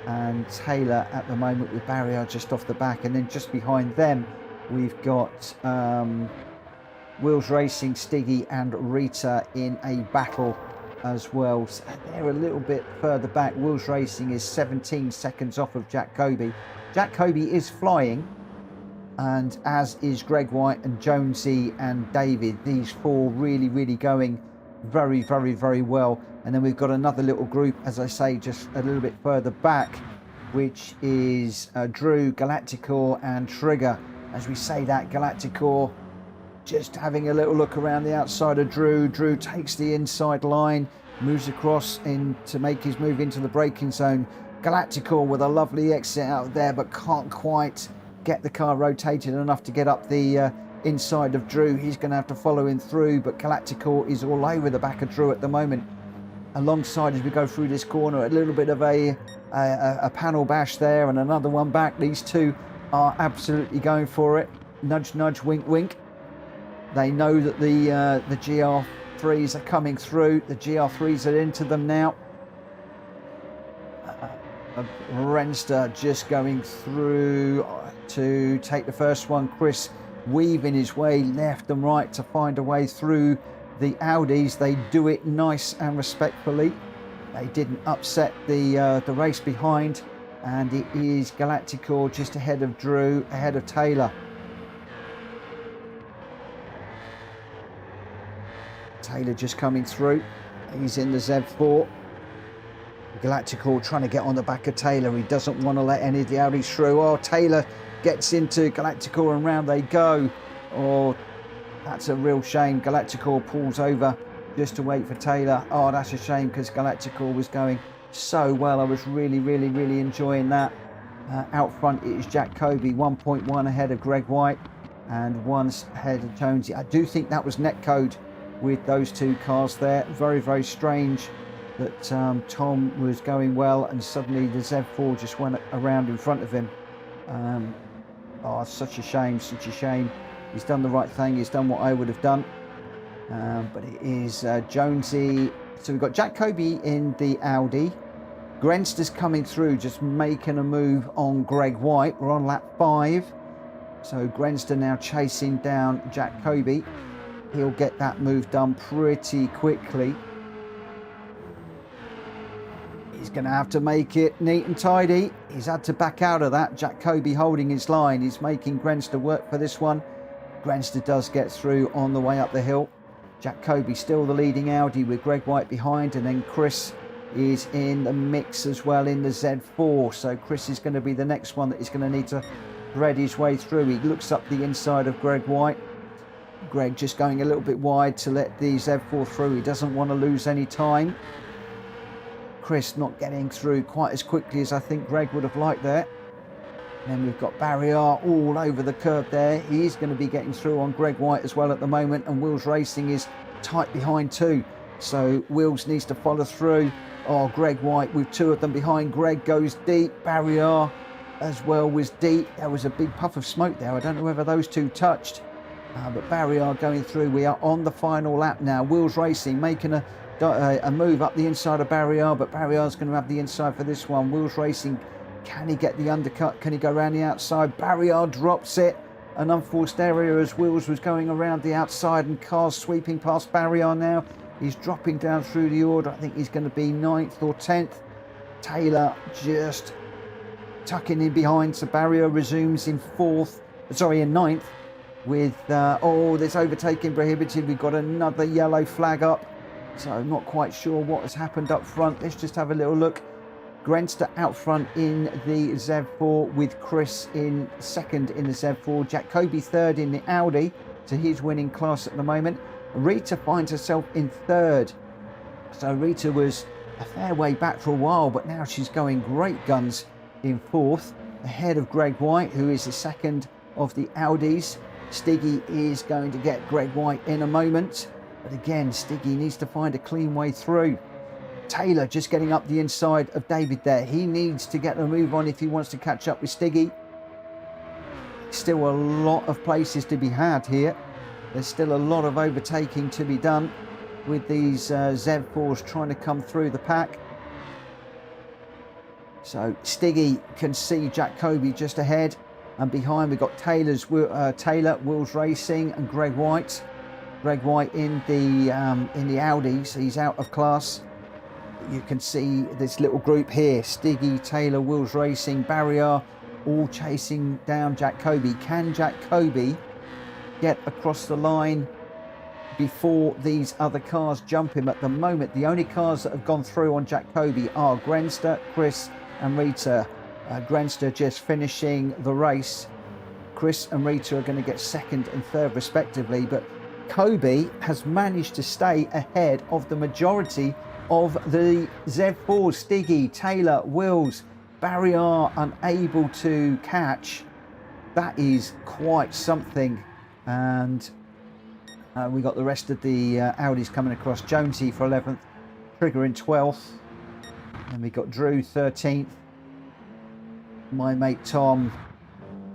A: and Taylor at the moment, with Barry R just off the back. And then just behind them we've got Wheels Racing, Stiggy and Rita in a battle as well. So they're a little bit further back. Wheels Racing is 17 seconds off of Jack Kobe. Jack Kobe is flying, and as is Greg White and Jonesy and David. These four really going very well. And then we've got another little group, as I say, just a little bit further back, which is Drew, Gr.4 and Trigger. As we say that, Gr.4 just having a little look around the outside of Drew. Drew takes the inside line, moves across in to make his move into the braking zone. Gr.4 with a lovely exit out there, but can't quite get the car rotated enough to get up the inside of Drew. He's going to have to follow him through, but Gr.4 is all over the back of Drew at the moment. Alongside, as we go through this corner, a little bit of a panel bash there, and another one back. These two are absolutely going for it. Nudge, nudge, wink, wink. They know that the Gr.3s are coming through. The Gr.3s are into them now. Renster just going through to take the first one. Chris weaving his way left and right to find a way through the Audis. They do it nice and respectfully. They didn't upset the race behind, and it is Gr.4 just ahead of Drew, ahead of Taylor. Taylor just coming through. He's in the Z4. Gr.4 trying to get on the back of Taylor. He doesn't want to let any of the Audis through. Oh, Taylor gets into Gr.4 and round they go. Oh, that's a real shame. Gr.4 pulls over just to wait for Taylor. Oh, that's a shame, because Gr.4 was going so well. I was really enjoying that. Out front it is Jack Kobe, 1.1 ahead of Greg White and 1 ahead of Jonesy. I do think that was netcode with those two cars there. Very, very strange that Tom was going well and suddenly the Z4 just went around in front of him. Oh, such a shame, such a shame. He's done the right thing. He's done what I would have done. But it is Jonesy. So we've got Jacoby in the Audi. Grenster's coming through, just making a move on Greg White. We're on lap 5. So Grenster now chasing down Jacoby. He'll get that move done pretty quickly. He's going to have to make it neat and tidy. He's had to back out of that. Jacoby holding his line. He's making Grenster work for this one. Grenster does get through on the way up the hill. Jacoby still the leading Audi with Greg White behind, and then Chris is in the mix as well in the Z4. So Chris is going to be the next one that he's going to need to thread his way through. He looks up the inside of Greg White. Greg just going a little bit wide to let the Z4 through. He doesn't want to lose any time. Chris not getting through quite as quickly as I think Greg would have liked there. And then we've got Barrier all over the curb there. He's going to be getting through on Greg White as well at the moment, and Wills Racing is tight behind too. So Wills needs to follow through. Oh, Greg White with two of them behind. Greg goes deep. Barrier as well was deep. There was a big puff of smoke there. I don't know whether those two touched. But Barrier going through. We are on the final lap now. Wills Racing making a move up the inside of Barrier, but Barrier's going to have the inside for this one. Wills Racing, can he get the undercut? Can he go around the outside? Barrier drops it. An unforced area as Wills was going around the outside, and cars sweeping past Barrier now. He's dropping down through the order. I think he's going to be 9th or 10th. Taylor just tucking in behind, so Barrier resumes in 9th with, there's overtaking prohibited. We've got another yellow flag up, so I'm not quite sure what has happened up front. Let's just have a little look. Grenster out front in the Z4 with Chris in 2nd in the Z4. Jacoby 3rd in the Audi, so he's winning class at the moment. Rita finds herself in 3rd. So Rita was a fair way back for a while, but now she's going great guns in 4th, ahead of Greg White, who is the 2nd of the Audis. Stiggy is going to get Greg White in a moment, but again, Stiggy needs to find a clean way through. Taylor just getting up the inside of David there. He needs to get a move on if he wants to catch up with Stiggy. Still a lot of places to be had here. There's still a lot of overtaking to be done with these Z4s trying to come through the pack. So Stiggy can see Jacoby just ahead, and behind we've got Taylor, Wills Racing, and Greg White. Greg White in the Audi, so he's out of class. You can see this little group here: Stiggy, Taylor, Wills Racing, Barrier, all chasing down Jacoby. Can Jacoby get across the line before these other cars jump him? At the moment, the only cars that have gone through on Jacoby are Grenster, Chris and Rita. Grenster just finishing the race. Chris and Rita are going to get 2nd and 3rd respectively, but Kobe has managed to stay ahead of the majority of the Z4. Stiggy, Taylor, Wills, Barrier unable to catch. That is quite something. And we got the rest of the Audis coming across. Jonesy for 11th, Trigger in 12th, and we got Drew 13th. My mate Tom,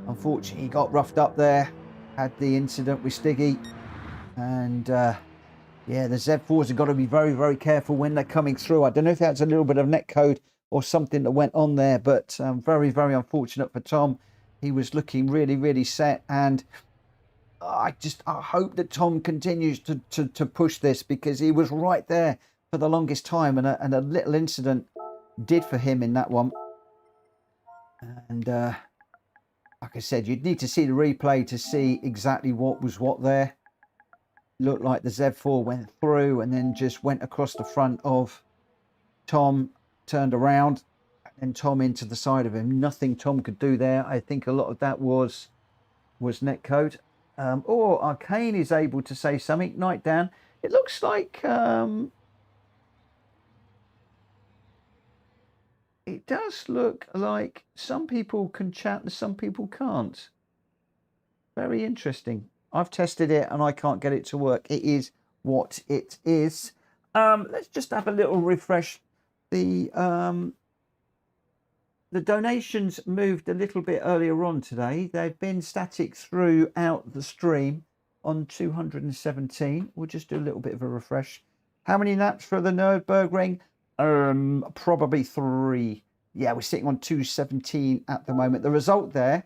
A: unfortunately, got roughed up there, had the incident with Stiggy, and yeah, the Z4s have got to be very, very careful when they're coming through. I don't know if that's a little bit of netcode or something that went on there, but very, very unfortunate for Tom. He was looking really, really set, and I hope that Tom continues to push this, because he was right there for the longest time, and a little incident did for him in that one. And like I said, you'd need to see the replay to see exactly what was what there. Looked like the Z4 went through and then just went across the front of Tom, turned around, and Tom into the side of him. Nothing Tom could do there. I think a lot of that was netcode. Or Arcane is able to say something. Night down. It looks like it does look like some people can chat and some people can't. Very interesting. I've tested it and I can't get it to work. It is what it is. Let's just have a little refresh. The donations moved a little bit earlier on today. They've been static throughout the stream on 217. We'll just do a little bit of a refresh. How many laps for the Nürburgring? Probably 3. Yeah, we're sitting on 217 at the moment. The result there,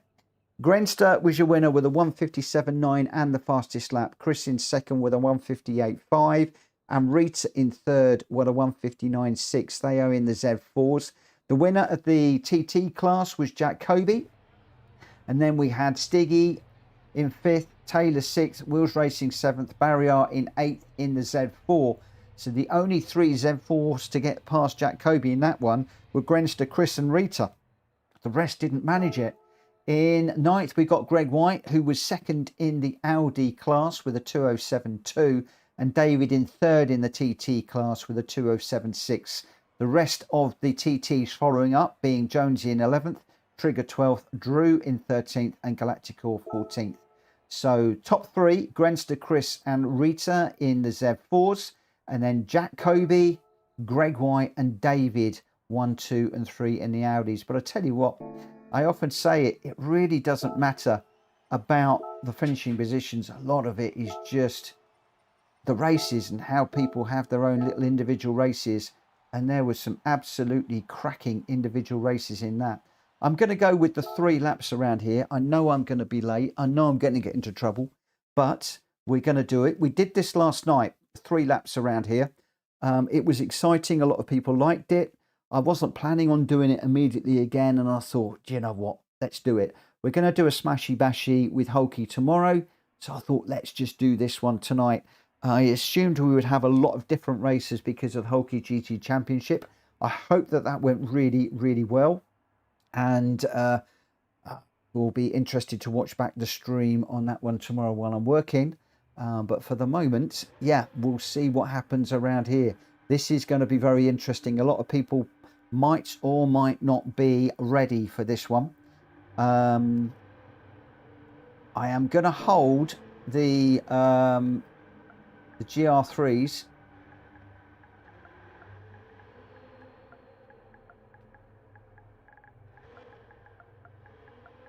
A: Grenster was your winner with a 157.9 and the fastest lap. Chris in second with a 158.5 and Rita in third with a 159.6. They are in the Z4s. The winner of the TT class was Jacoby. And then we had Stiggy in 5th, Taylor 6th, Wheels Racing 7th, Barrier in 8th in the Z4. So the only 3 Z4s to get past Jacoby in that one were Grenster, Chris and Rita. The rest didn't manage it. In 9th, we got Greg White, who was 2nd in the Audi class with a 207.2, and David in 3rd in the TT class with a 207.6. The rest of the TTs following up being Jonesy in 11th, Trigger 12th, Drew in 13th, and Galacticore 14th. So top 3, Grenster, Chris, and Rita in the Z4s, and then Jack Kobe, Greg White, and David 1, 2, and 3 in the Audis. But I tell you what, I often say it really doesn't matter about the finishing positions. A lot of it is just the races and how people have their own little individual races. And there was some absolutely cracking individual races in that. I'm going to go with the 3 laps around here. I know I'm going to be late. I know I'm going to get into trouble, but we're going to do it. We did this last night, 3 laps around here. It was exciting. A lot of people liked it. I wasn't planning on doing it immediately again, and I thought, you know what, let's do it. We're going to do a smashy bashy with Hulky tomorrow, so I thought let's just do this one tonight. I assumed we would have a lot of different races because of the Hulky GT Championship. I hope that that went really, really well, and we'll be interested to watch back the stream on that one tomorrow while I'm working. But for the moment, yeah, we'll see what happens around here. This is going to be very interesting. A lot of people might or might not be ready for this one. I am going to hold the Gr.3s.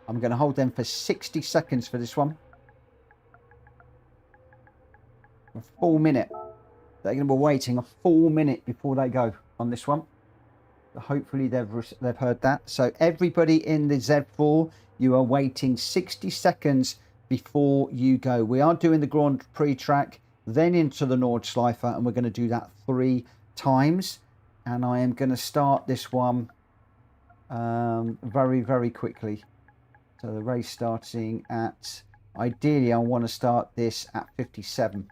A: I'm going to hold them for 60 seconds for this one. A full minute. They're going to be waiting a full minute before they go on this one. So hopefully they've heard that. So everybody in the Z4, you are waiting 60 seconds before you go. We are doing the Grand Prix track, then into the Nords Schleifer, and we're going to do that 3 times. And I am going to start this one very, very quickly. So the race starting at, ideally I want to start this at 57.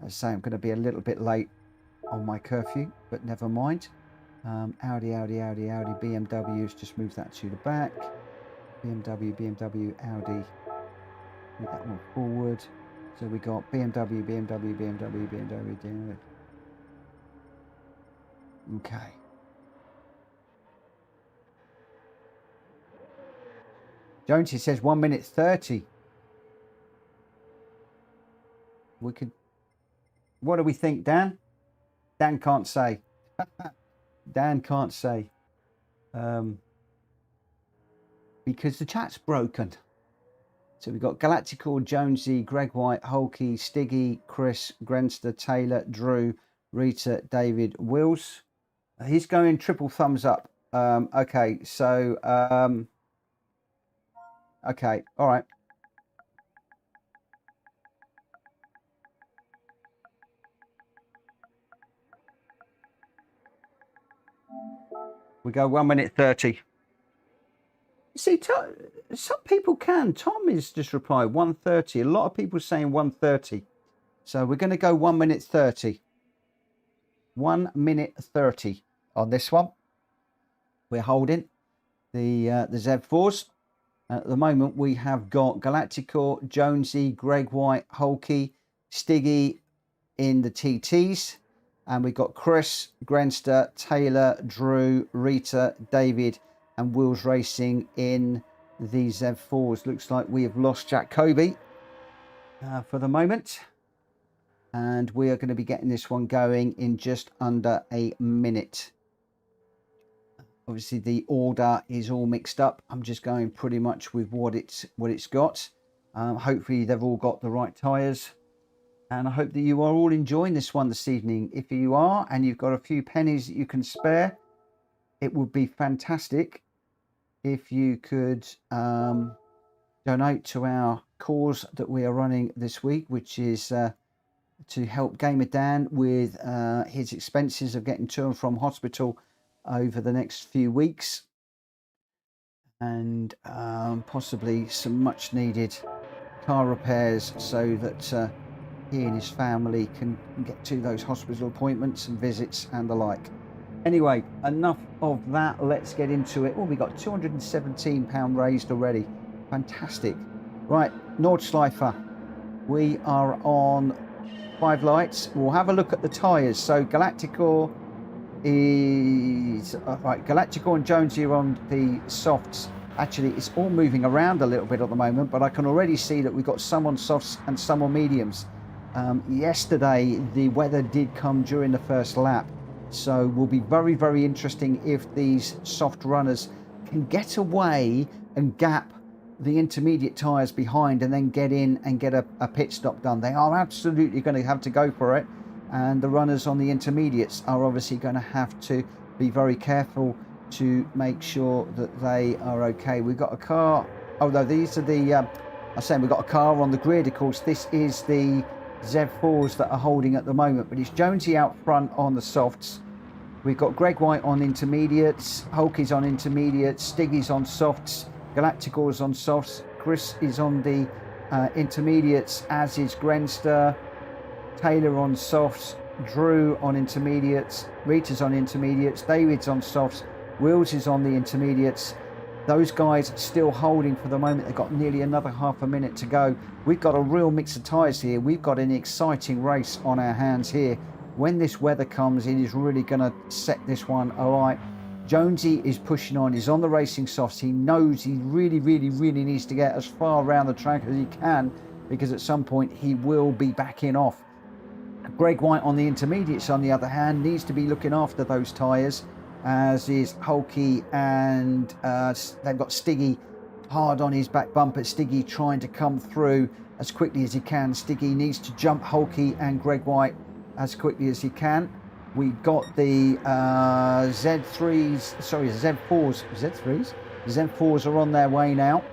A: As I say, I'm going to be a little bit late on my curfew, but never mind. Audi, BMWs, just move that to the back. BMW, Audi, move that one forward. So we got BMW. Okay. Jonesy says 1 minute 30. We could. What do we think, Dan? Dan can't say. Dan can't say. Because the chat's broken. So we've got Galactical, Jonesy, Greg White, Hulky, Stiggy, Chris, Grenster, Taylor, Drew, Rita, David, Wills. He's going triple thumbs up. Okay, so... okay, all right. We go 1 minute 30. See, some people can. Tom is just replied 1:30. A lot of people saying 1:30. So we're going to go 1 minute 30. 1 minute 30 on this one. We're holding the Z4s. At the moment, we have got Galactical, Jonesy, Greg White, Hulky, Stiggy in the TTs. And we've got Chris, Grenster, Taylor, Drew, Rita, David, and Wheels Racing in the Z4s. Looks like we have lost Jack Kobe. for the moment. And we are going to be getting this one going in just under a minute. Obviously the order is all mixed up. I'm just going pretty much with what it's got. Hopefully they've all got the right tyres, and I hope that you are all enjoying this one this evening. If you are and you've got a few pennies that you can spare, it would be fantastic if you could donate to our cause that we are running this week, which is to help GamerDan with his expenses of getting to and from hospital over the next few weeks, and possibly some much needed car repairs so that he and his family can get to those hospital appointments and visits and the like. Anyway, enough of that, let's get into it. Oh, we got £217 raised already. Fantastic. Right, Nordschleifer, we are on 5 lights. We'll have a look at the tyres. So Gr.4 is right. Gr.4 and Jonesy are on the softs. Actually, it's all moving around a little bit at the moment, but I can already see that we've got some on softs and some on mediums. Yesterday the weather did come during the first lap, so will be very, very interesting if these soft runners can get away and gap the intermediate tyres behind and then get in and get a pit stop done. They are absolutely going to have to go for it, and the runners on the intermediates are obviously going to have to be very careful to make sure that they are okay. We've got a car, although these are the I'm saying we've got a car on the grid. Of course, this is the Z4s that are holding at the moment, but it's Jonesy out front on the softs. We've got Greg White on intermediates, Hulky's on intermediates, Stiggy's on softs, Gr.4's on softs, Chris is on the intermediates, as is Grenster, Taylor on softs, Drew on intermediates, Rita's on intermediates, David's on softs, Wills is on the intermediates. Those guys still holding for the moment. They've got nearly another half a minute to go. We've got a real mix of tyres here. We've got an exciting race on our hands here. When this weather comes, it is really going to set this one alight. Jonesy is pushing on. He's on the racing softs. He knows he really, really, really needs to get as far around the track as he can, because at some point he will be backing off. Greg White on the intermediates, on the other hand, needs to be looking after those tyres, as is Hulky, and they've got Stiggy hard on his back bumper. Stiggy trying to come through as quickly as he can. Stiggy needs to jump Hulky and Greg White as quickly as he can. We got the Z4s. Z4s are on their way now.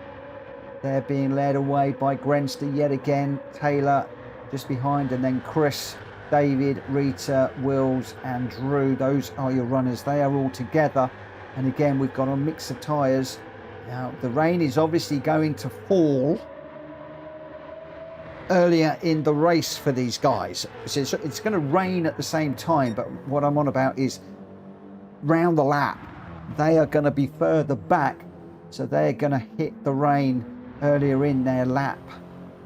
A: They're being led away by Grenster yet again. Taylor just behind, and then Chris, David, Rita, Wills and Drew. Those are your runners. They are all together, and again we've got a mix of tyres. Now the rain is obviously going to fall earlier in the race for these guys. So it's going to rain at the same time, but what I'm on about is round the lap they are going to be further back, so they're going to hit the rain earlier in their lap,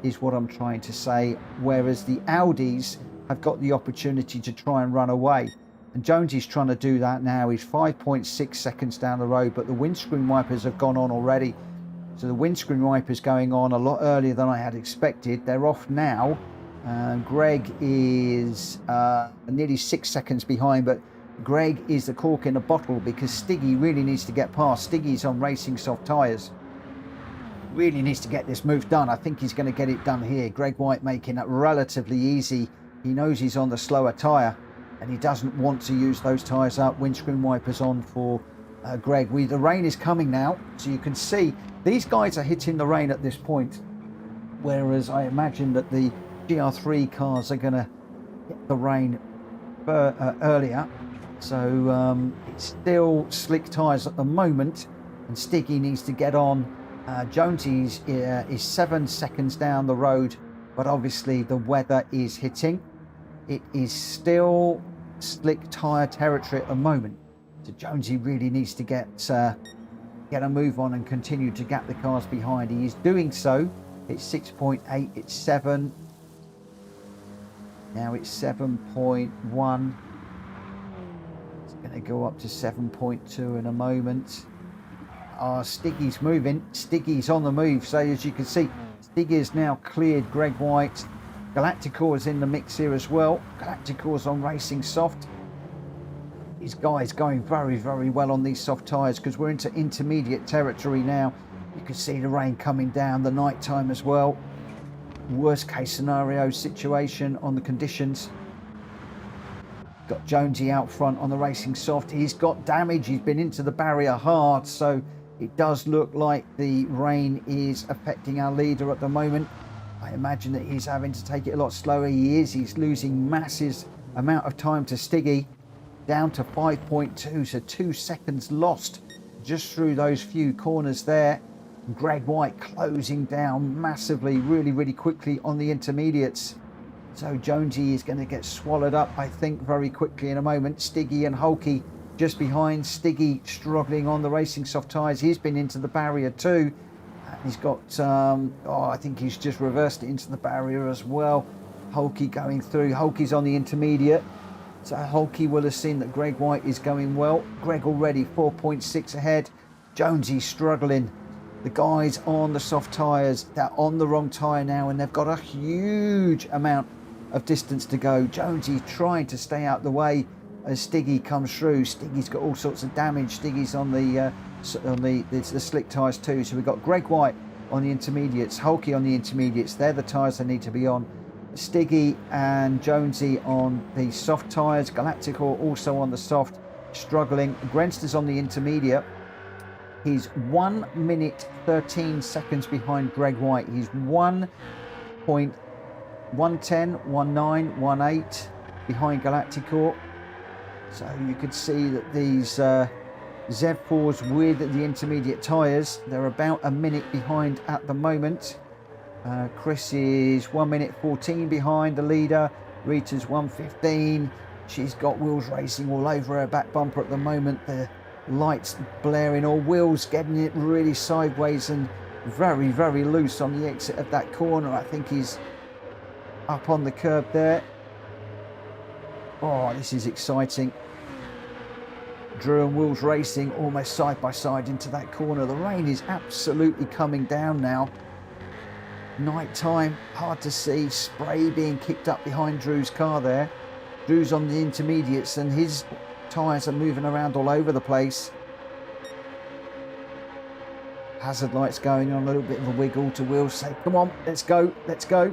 A: is what I'm trying to say, whereas the Audis have got the opportunity to try and run away. And Jonesy's trying to do that now. He's 5.6 seconds down the road, but the windscreen wipers have gone on already. So the windscreen wipers going on a lot earlier than I had expected. They're off now. Greg is nearly 6 seconds behind, but Greg is the cork in the bottle because Stiggy really needs to get past. Stiggy's on racing soft tyres. Really needs to get this move done. I think he's going to get it done here. Greg White making it relatively easy. He knows he's on the slower tyre and he doesn't want to use those tyres up. Windscreen wipers on for Greg. The rain is coming now, so you can see these guys are hitting the rain at this point, whereas I imagine that the Gr.3 cars are going to hit the rain earlier. So it's still slick tyres at the moment, and Stiggy needs to get on. Jonesy's is 7 seconds down the road, but obviously the weather is hitting. It is still slick tyre territory at the moment, so Jonesy really needs to get a move on and continue to gap the cars behind. He is doing so. It's 6.8, it's 7. Now it's 7.1. It's going to go up to 7.2 in a moment. Stiggy's moving. Stiggy's on the move. So as you can see, Stiggy's now cleared Greg White. Gr.4 is in the mix here as well. Gr.4's on racing soft. These guys going very, very well on these soft tyres because we're into intermediate territory now. You can see the rain coming down, the night time as well. Worst case scenario situation on the conditions. Got Jonesy out front on the racing soft. He's got damage. He's been into the barrier hard, so it does look like the rain is affecting our leader at the moment. I imagine that he's having to take it a lot slower. He is. He's losing massive amount of time to Stiggy, down to 5.2, so 2 seconds lost just through those few corners there. Greg White closing down massively, really, really quickly on the intermediates. So Jonesy is going to get swallowed up, I think, very quickly in a moment. Stiggy and Hulky just behind. Stiggy struggling on the racing soft tyres. He's been into the barrier too. He's got, I think he's just reversed it into the barrier as well. Hulky going through. Hulky's on the intermediate. So Hulky will have seen that Greg White is going well. Greg already 4.6 ahead. Jonesy struggling. The guys on the soft tyres, they're on the wrong tyre now and they've got a huge amount of distance to go. Jonesy trying to stay out the way as Stiggy comes through. Stiggy's got all sorts of damage. Stiggy's on the slick tyres too. So we've got Greg White on the intermediates, Hulky on the intermediates. They're the tyres they need to be on. Stiggy and Jonesy on the soft tyres. Gr.4 also on the soft, struggling. Grenster's on the intermediate. He's 1 minute 13 seconds behind Greg White. He's 1.110, 19, 18 behind Gr.4. So you could see that these Z4s with the intermediate tyres, they're about a minute behind at the moment. Chris is 1 minute 14 behind the leader. Rita's 1:15. She's got wheels racing all over her back bumper at the moment. The lights blaring, or wheels getting it really sideways and very, very loose on the exit of that corner. I think he's up on the curb there. Oh, this is exciting. Drew and Will's racing almost side by side into that corner. The rain is absolutely coming down now. Night time, hard to see. Spray being kicked up behind Drew's car there. Drew's on the intermediates and his tyres are moving around all over the place. Hazard lights going on, a little bit of a wiggle to Will. Say, come on, let's go, let's go.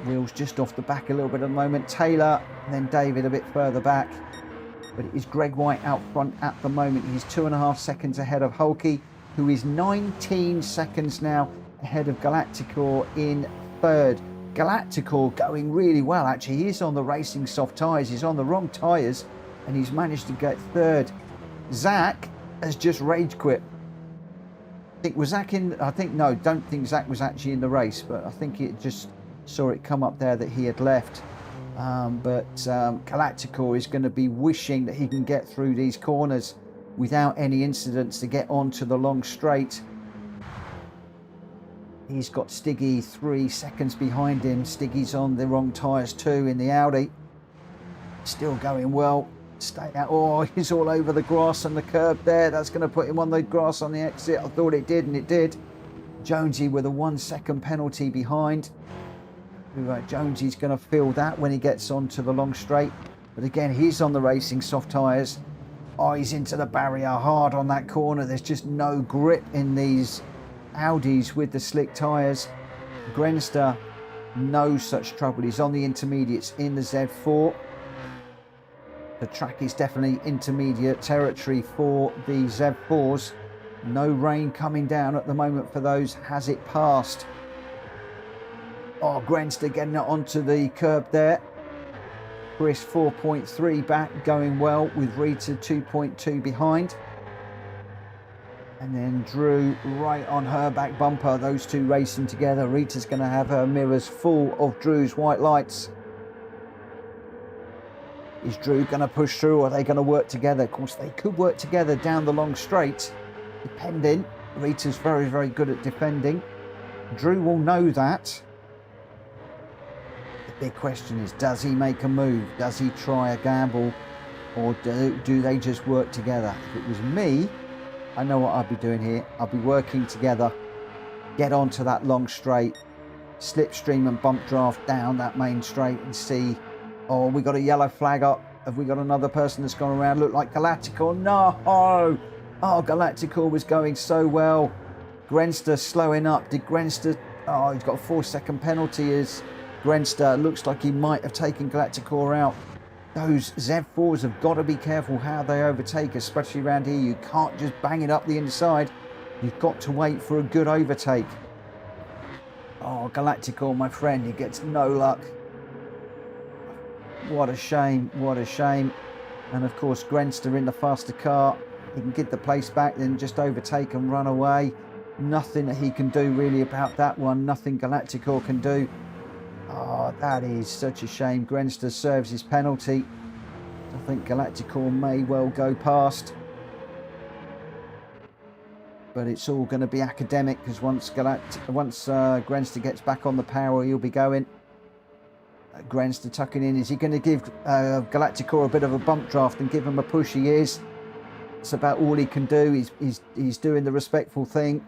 A: Will's just off the back a little bit at the moment. Taylor and then David a bit further back. But it is Greg White out front at the moment. He's 2.5 seconds ahead of Hulky, who is 19 seconds now ahead of Gr.4 in third. Gr.4 going really well, actually. He's on the racing soft tyres. He's on the wrong tyres and he's managed to get third. Zach has just rage quit. Was Zach in? I think, no, don't think Zach was actually in the race, but I think it just saw it come up there that he had left. Gr.4 is going to be wishing that he can get through these corners without any incidents to get onto the long straight. He's got Stiggy 3 seconds behind him. Stiggy's on the wrong tyres too in the Audi. Still going well. Stay out. Oh, he's all over the grass and the curb there. That's going to put him on the grass on the exit. I thought it did, and it did. Jonesy with a 1 second penalty behind. Jonesy's going to feel that when he gets onto the long straight. But again, he's on the racing soft tyres. Oh, he's into the barrier hard on that corner. There's just no grip in these Audis with the slick tyres. Grenster, no such trouble. He's on the intermediates in the Z4. The track is definitely intermediate territory for the Z4s. No rain coming down at the moment for those. Has it passed? Oh, Grenster getting it onto the curb there. Chris 4.3 back, going well with Rita 2.2 behind. And then Drew right on her back bumper, those two racing together. Rita's going to have her mirrors full of Drew's white lights. Is Drew going to push through, or are they going to work together? Of course, they could work together down the long straight, depending. Rita's very, very good at defending. Drew will know that. The big question is, does he make a move? Does he try a gamble? Or do they just work together? If it was me, I know what I'd be doing here. I'd be working together. get onto that long straight, slipstream and bump draft down that main straight and see, oh, we got a yellow flag up. Have we got another person that's gone around? Look like Gr.4. No! Oh, Gr.4 was going so well. Grenster slowing up. Did Grenster... Oh, he's got a 4-second penalty as Grenster looks like he might have taken Gr.4 out. Those Z4s have got to be careful how they overtake, especially around here. You can't just bang it up the inside. You've got to wait for a good overtake. Oh, Gr.4, my friend, he gets no luck. What a shame, what a shame. And of course, Grenster in the faster car. He can get the place back, then just overtake and run away. Nothing that he can do really about that one. Nothing Gr.4 can do. Oh, that is such a shame. Grenster serves his penalty. I think Gr.4 may well go past. But it's all going to be academic, because once Grenster gets back on the power, he'll be going. Grenster tucking in. Is he going to give Gr.4 a bit of a bump draft and give him a push? He is. It's about all he can do. He's doing the respectful thing.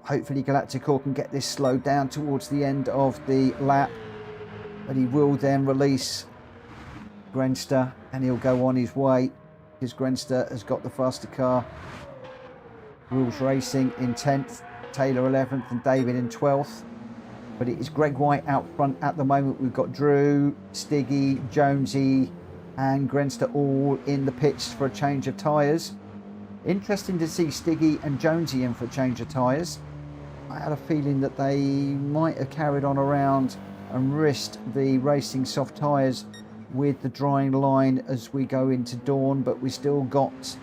A: Hopefully Gr.4 can get this slowed down towards the end of the lap. But he will then release Grenster and he'll go on his way, because Grenster has got the faster car. Wills Racing in 10th, Taylor 11th and David in 12th. But it is Greg White out front at the moment. We've got Drew, Stiggy, Jonesy and Grenster all in the pits for a change of tyres. Interesting to see Stiggy and Jonesy in for a change of tyres. I had a feeling that they might have carried on around and risked the racing soft tyres with the drying line as we go into dawn, but we still got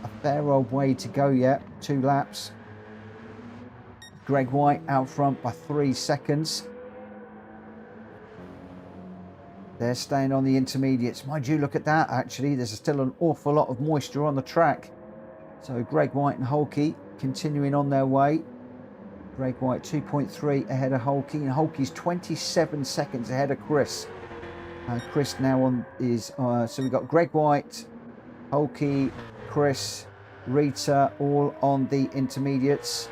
A: a fair old way to go yet. 2 laps. Greg White out front by 3 seconds. They're staying on the intermediates. Mind you, look at that, actually. There's still an awful lot of moisture on the track. So Greg White and Holke continuing on their way. Greg White 2.3 ahead of Holke, and Holke's 27 seconds ahead of Chris. Chris now on is, so we've got Greg White, Holke, Chris, Rita all on the intermediates.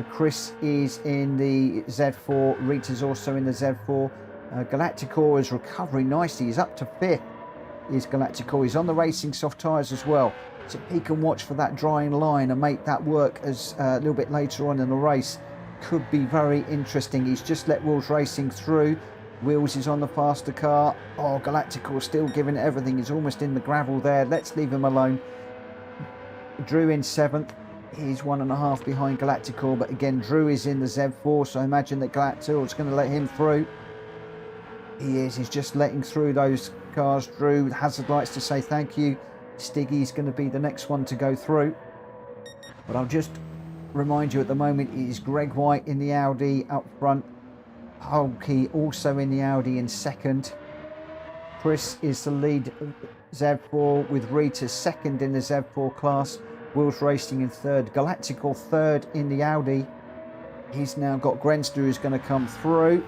A: Chris is in the Z4, Rita's also in the Z4. Gr.4 is recovering nicely, he's up to 5th. Is Gr.4, he's on the racing soft tyres as well. So he can watch for that drying line and make that work as a little bit later on in the race. Could be very interesting. He's just let Wills Racing through. Wills is on the faster car. Oh, Gr.4 still giving it everything. He's almost in the gravel there. Let's leave him alone. Drew in 7th. He's 1.5 behind Gr.4, but again, Drew is in the Z4, so I imagine that Gr.4 is going to let him through. He is. He's just letting through those cars. Drew, hazard lights to say thank you. Stiggy's going to be the next one to go through. But I'll just remind you, at the moment it is Greg White in the Audi up front. Holke also in the Audi in 2nd. Chris is the lead Z4 with Rita 2nd in the Z4 class. Wills Racing in 3rd. Gr.4 3rd in the Audi. He's now got Grenster who's going to come through.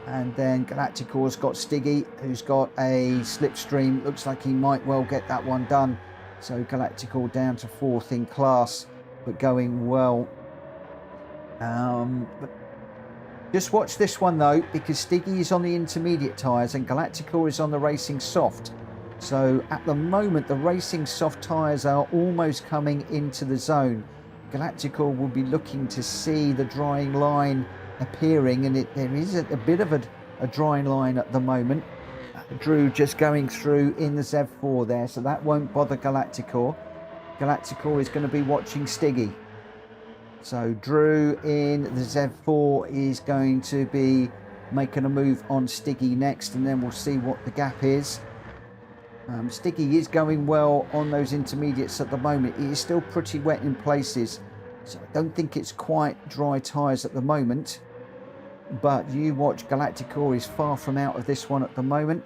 A: And then Gr.4's got Stiggy, who's got a slipstream. Looks like he might well get that one done. So Gr.4 down to 4th in class, but going well. But just watch this one though, because Stiggy is on the intermediate tyres and Gr.4 is on the racing soft. So at the moment, the racing soft tyres are almost coming into the zone. Gr.4 will be looking to see the drying line appearing, and there is a bit of a drying line at the moment. Drew just going through in the Z4 there, so that won't bother Gr.4. Gr.4 is going to be watching Stiggy. So Drew in the Z4 is going to be making a move on Stiggy next, and then we'll see what the gap is. Stiggy is going well on those intermediates at the moment. He is still pretty wet in places, so I don't think it's quite dry tyres at the moment. But you watch, Gr.4 is far from out of this one at the moment.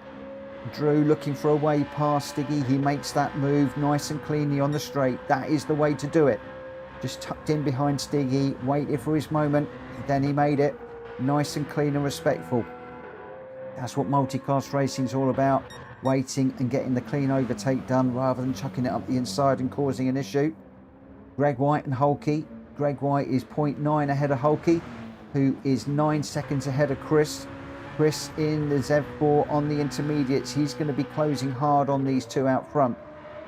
A: Drew looking for a way past Stiggy. He makes that move nice and cleanly on the straight. That is the way to do it. Just tucked in behind Stiggy, waited for his moment, then he made it. Nice and clean and respectful. That's what multiclass racing is all about. Waiting and getting the clean overtake done rather than chucking it up the inside and causing an issue. Greg White and Holke Gr.x is 0.9 ahead of Hulky, who is 9 seconds ahead of Chris. Chris in the Z4 on the intermediates. He's going to be closing hard on these two out front.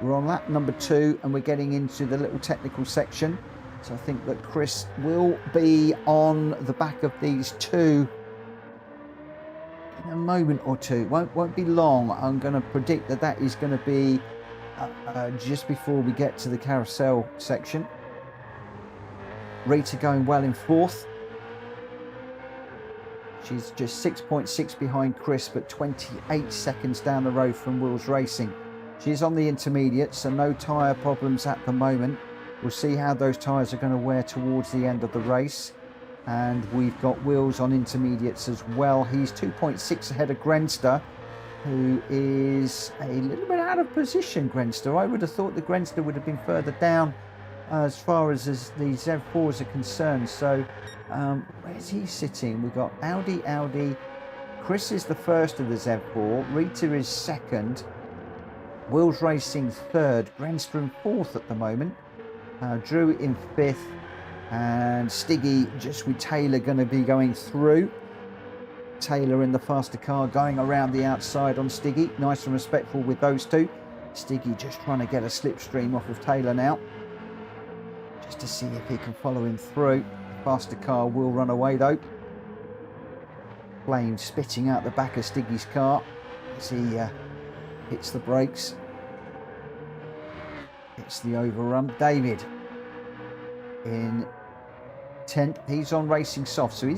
A: We're on lap number 2 and we're getting into the little technical section. So I think that Chris will be on the back of these two in a moment or two. Won't be long. I'm going to predict that that is going to be just before we get to the carousel section. Rita going well in 4th. She's just 6.6 behind Chris, but 28 seconds down the road from Wills Racing. She's on the intermediate, so no tyre problems at the moment. We'll see how those tyres are going to wear towards the end of the race. And we've got Wills on intermediates as well. He's 2.6 ahead of Grenster, who is a little bit out of position, Grenster. I would have thought the Grenster would have been further down as far as the Z4s are concerned. So where's he sitting? We've got Audi. Chris is the first of the Z4. Rita is second. Wills Racing third. Grenster in 4th at the moment. Drew in 5th. And Stiggy just with Taylor going to be going through. Taylor in the faster car going around the outside on Stiggy. Nice and respectful with those two. Stiggy just trying to get a slipstream off of Taylor now, just to see if he can follow him through. The faster car will run away though. Flame spitting out the back of Stiggy's car as he hits the brakes. It's the overrun. David in 10th. He's on racing soft, so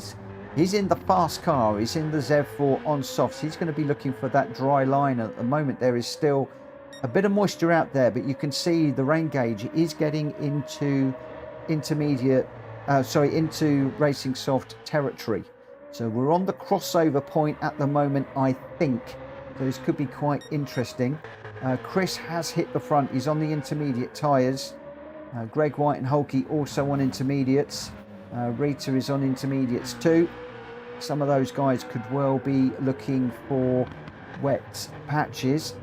A: he's in the fast car. He's in the Z4 on softs. He's going to be looking for that dry line. At the moment there is still a bit of moisture out there, but you can see the rain gauge is getting into into racing soft territory. So we're on the crossover point at the moment, I think. So this could be quite interesting. Chris has hit the front. He's on the intermediate tyres. Gr.x and Hulky also on intermediates. Rita is on intermediates too. Some of those guys could well be looking for wet patches.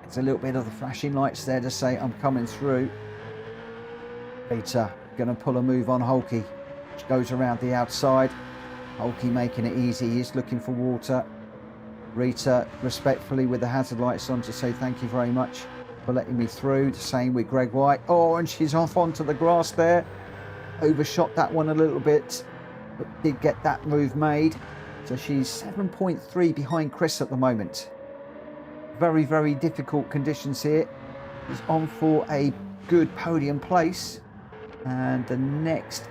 A: There's a little bit of the flashing lights there to say I'm coming through. Rita going to pull a move on Hulky, which goes around the outside. Hulky making it easy. He's looking for water. Rita respectfully with the hazard lights on to say thank you very much for letting me through. The same with Gr.x. Oh, and she's off onto the grass there. Overshot that one a little bit, but did get that move made. So she's 7.3 behind Chris at the moment. Very, very difficult conditions here. He's on for a good podium place. And the next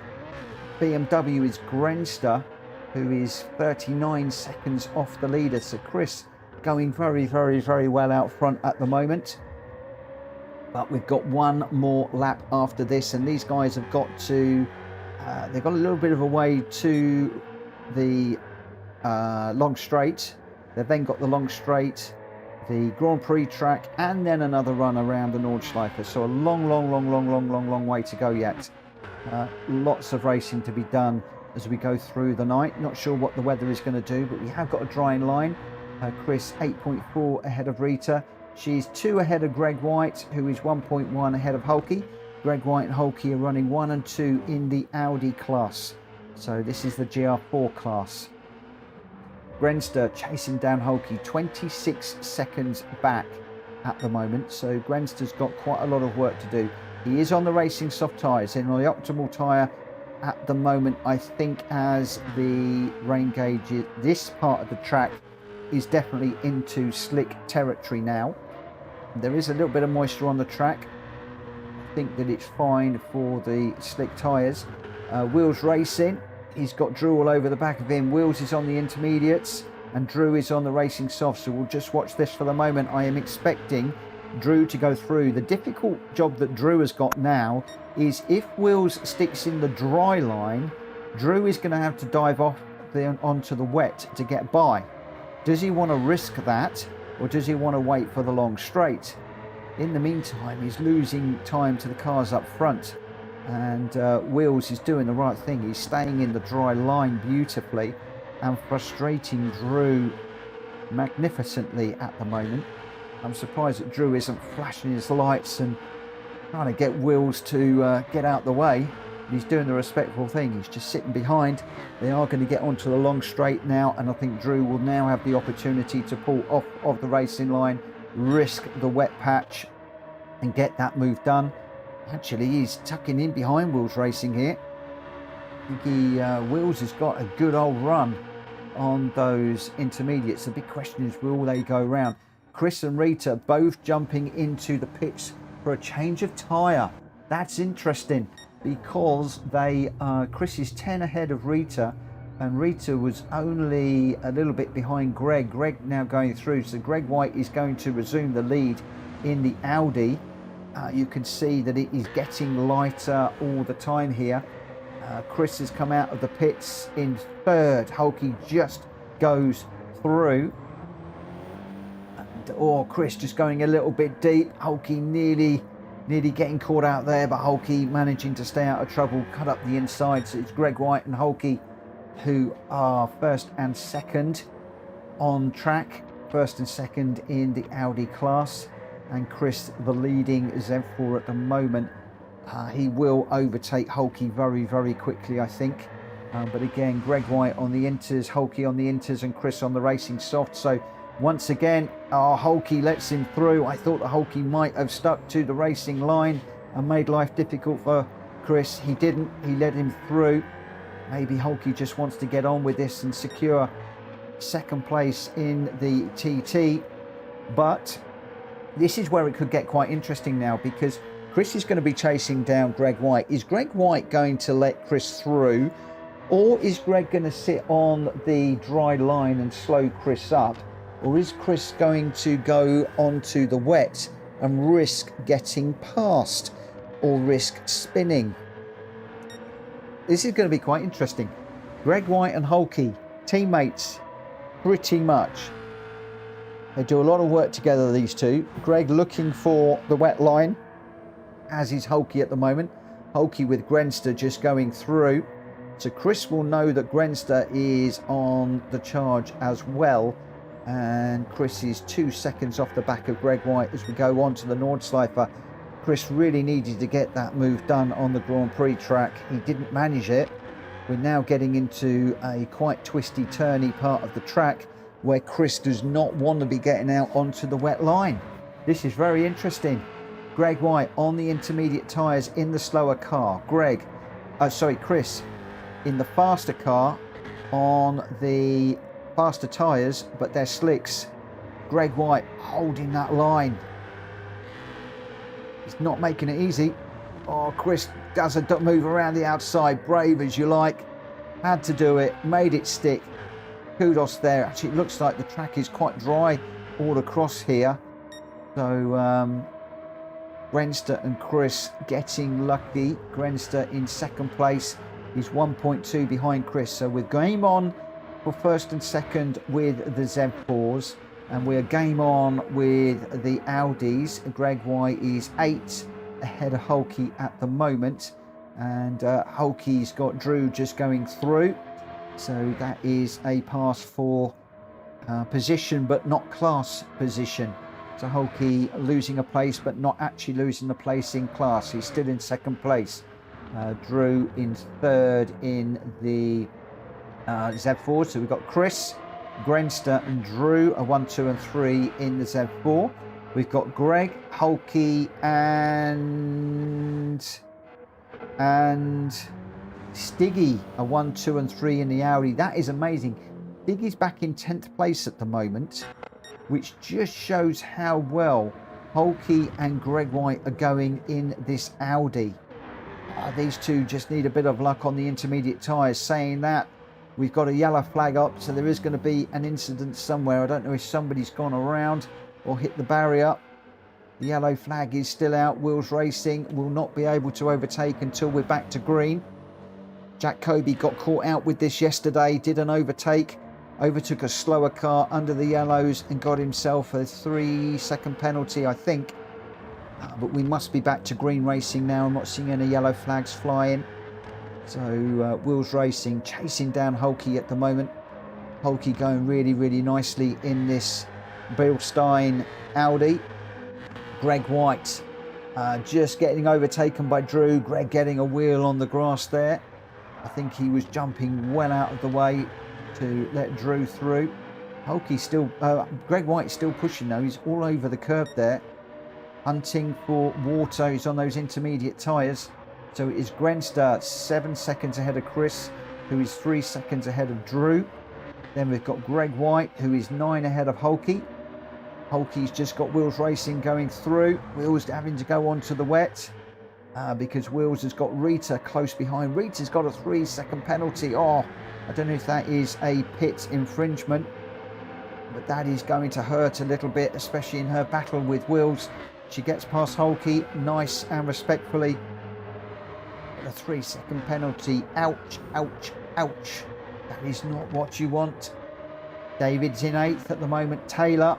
A: BMW is Grenster, who is 39 seconds off the leader. So Chris going very, very, very well out front at the moment. But we've got one more lap after this, and these guys have got to they've got a little bit of a way to the long straight. They've then got the long straight, the Grand Prix track, and then another run around the Nordschleife. So a long way to go yet. Lots of racing to be done as we go through the night. Not sure what the weather is going to do, but we have got a drying line. Chris 8.4 ahead of Rita. She's 2 ahead of Gr.x, who is 1.1 ahead of Hulky. Gr.x and Hulky are running 1 and 2 in the Audi class. So this is the Gr.4 class. Grenster chasing down Hulky, 26 seconds back at the moment. So Grenster's got quite a lot of work to do. He is on the racing soft tyres, and on the optimal tyre at the moment, I think, as the rain gauge, this part of the track is definitely into slick territory now. There is a little bit of moisture on the track. I think that it's fine for the slick tyres. Wills Racing, he's got Drew all over the back of him. Wills is on the intermediates and Drew is on the racing soft, so we'll just watch this for the moment. I am expecting Drew to go through. The difficult job that Drew has got now is if Wills sticks in the dry line, Drew is going to have to dive off onto the wet to get by. Does he want to risk that, or does he want to wait for the long straight? In the meantime, he's losing time to the cars up front, and Wills is doing the right thing. He's staying in the dry line beautifully and frustrating Drew magnificently at the moment. I'm surprised that Drew isn't flashing his lights and trying to get Wills to get out the way. He's doing the respectful thing. He's just sitting behind. They are going to get onto the long straight now, and I think Drew will now have the opportunity to pull off of the racing line, risk the wet patch, and get that move done. Actually, he's tucking in behind Wills Racing here. I think Wills has got a good old run on those intermediates. The big question is, will they go round? Chris and Rita both jumping into the pits for a change of tyre. That's interesting, because Chris is 10 ahead of Rita, and Rita was only a little bit behind Greg. Greg now going through, so Greg White is going to resume the lead in the Audi. You can see that it is getting lighter all the time here. Chris has come out of the pits in third. Hulky just goes through. And, Chris just going a little bit deep. Hulky nearly getting caught out there, but Hulky managing to stay out of trouble, cut up the inside. So it's Greg White and Hulky who are first and second on track. First and second in the Audi class. And Chris, the leading Z4 at the moment. He will overtake Hulky very, very quickly, I think. But again, Greg White on the inters, Hulky on the inters, and Chris on the racing soft. So once again, Hulky lets him through. I thought that Hulky might have stuck to the racing line and made life difficult for Chris. He didn't. He let him through. Maybe Hulky just wants to get on with this and secure second place in the TT. But this is where it could get quite interesting now, because Chris is going to be chasing down Greg White. Is Greg White going to let Chris through, or is Greg going to sit on the dry line and slow Chris up, or is Chris going to go onto the wet and risk getting past or risk spinning? This is going to be quite interesting. Greg White and Hulky, teammates pretty much. They do a lot of work together, these two. Greg looking for the wet line, as is Hulky at the moment. Hulky with Grenster just going through. So Chris will know that Grenster is on the charge as well. And Chris is 2 seconds off the back of Greg White as we go on to the Nordslifer. Chris really needed to get that move done on the Grand Prix track. He didn't manage it. We're now getting into a quite twisty, turny part of the track, where Chris does not want to be getting out onto the wet line. This is very interesting. Greg White on the intermediate tyres in the slower car. Chris in the faster car on the faster tyres, but they're slicks. Greg White holding that line. He's not making it easy. Chris does a move around the outside, brave as you like. Had to do it, made it stick. Kudos there. Actually, it looks like the track is quite dry all across here. So Grenster and Chris getting lucky. Grenster in second place. He's 1.2 behind Chris. So we're game on for first and second with the Z4s. And we're game on with the Audis. Greg White is 8 ahead of Hulky at the moment. And Hulky's got Drew just going through. So that is a pass for position, but not class position. So Hulky losing a place, but not actually losing the place in class. He's still in second place. Drew in third in the Z4. So we've got Chris, Grenster and Drew are 1, 2 and 3 in the Z4. We've got Greg, Hulky and Stiggy are 1, 2 and 3 in the Audi. That is amazing. Stiggy's back in 10th place at the moment, which just shows how well Hulky and Greg White are going in this Audi. These two just need a bit of luck on the intermediate tyres. Saying that, we've got a yellow flag up, so there is going to be an incident somewhere. I don't know if somebody's gone around or hit the barrier. The yellow flag is still out. Wills Racing will not be able to overtake until we're back to green. Jack Kobe got caught out with this yesterday, did an overtake, overtook a slower car under the yellows and got himself a 3-second penalty, I think. But we must be back to green racing now. I'm not seeing any yellow flags flying. So Wills Racing chasing down Hulky at the moment. Hulky going really, really nicely in this Bilstein Audi. Greg White Just getting overtaken by Drew. Greg getting a wheel on the grass there. I think he was jumping well out of the way to let Drew through. Hulkie's still, Greg White's still pushing though. He's all over the curb there, hunting for water. He's on those intermediate tyres. So it is Grenster 7 seconds ahead of Chris, who is 3 seconds ahead of Drew. Then we've got Greg White, who is 9 ahead of Hulkie. Hulkie's just got Wheels Racing going through. Wheels having to go onto the wet because Wheels has got Rita close behind. Rita's got a 3-second penalty. Oh, I don't know if that is a pit infringement, but that is going to hurt a little bit, especially in her battle with Wheels. She gets past Hulkie, nice and respectfully. But a 3-second penalty. Ouch, ouch, ouch. That is not what you want. David's in 8th at the moment. Taylor,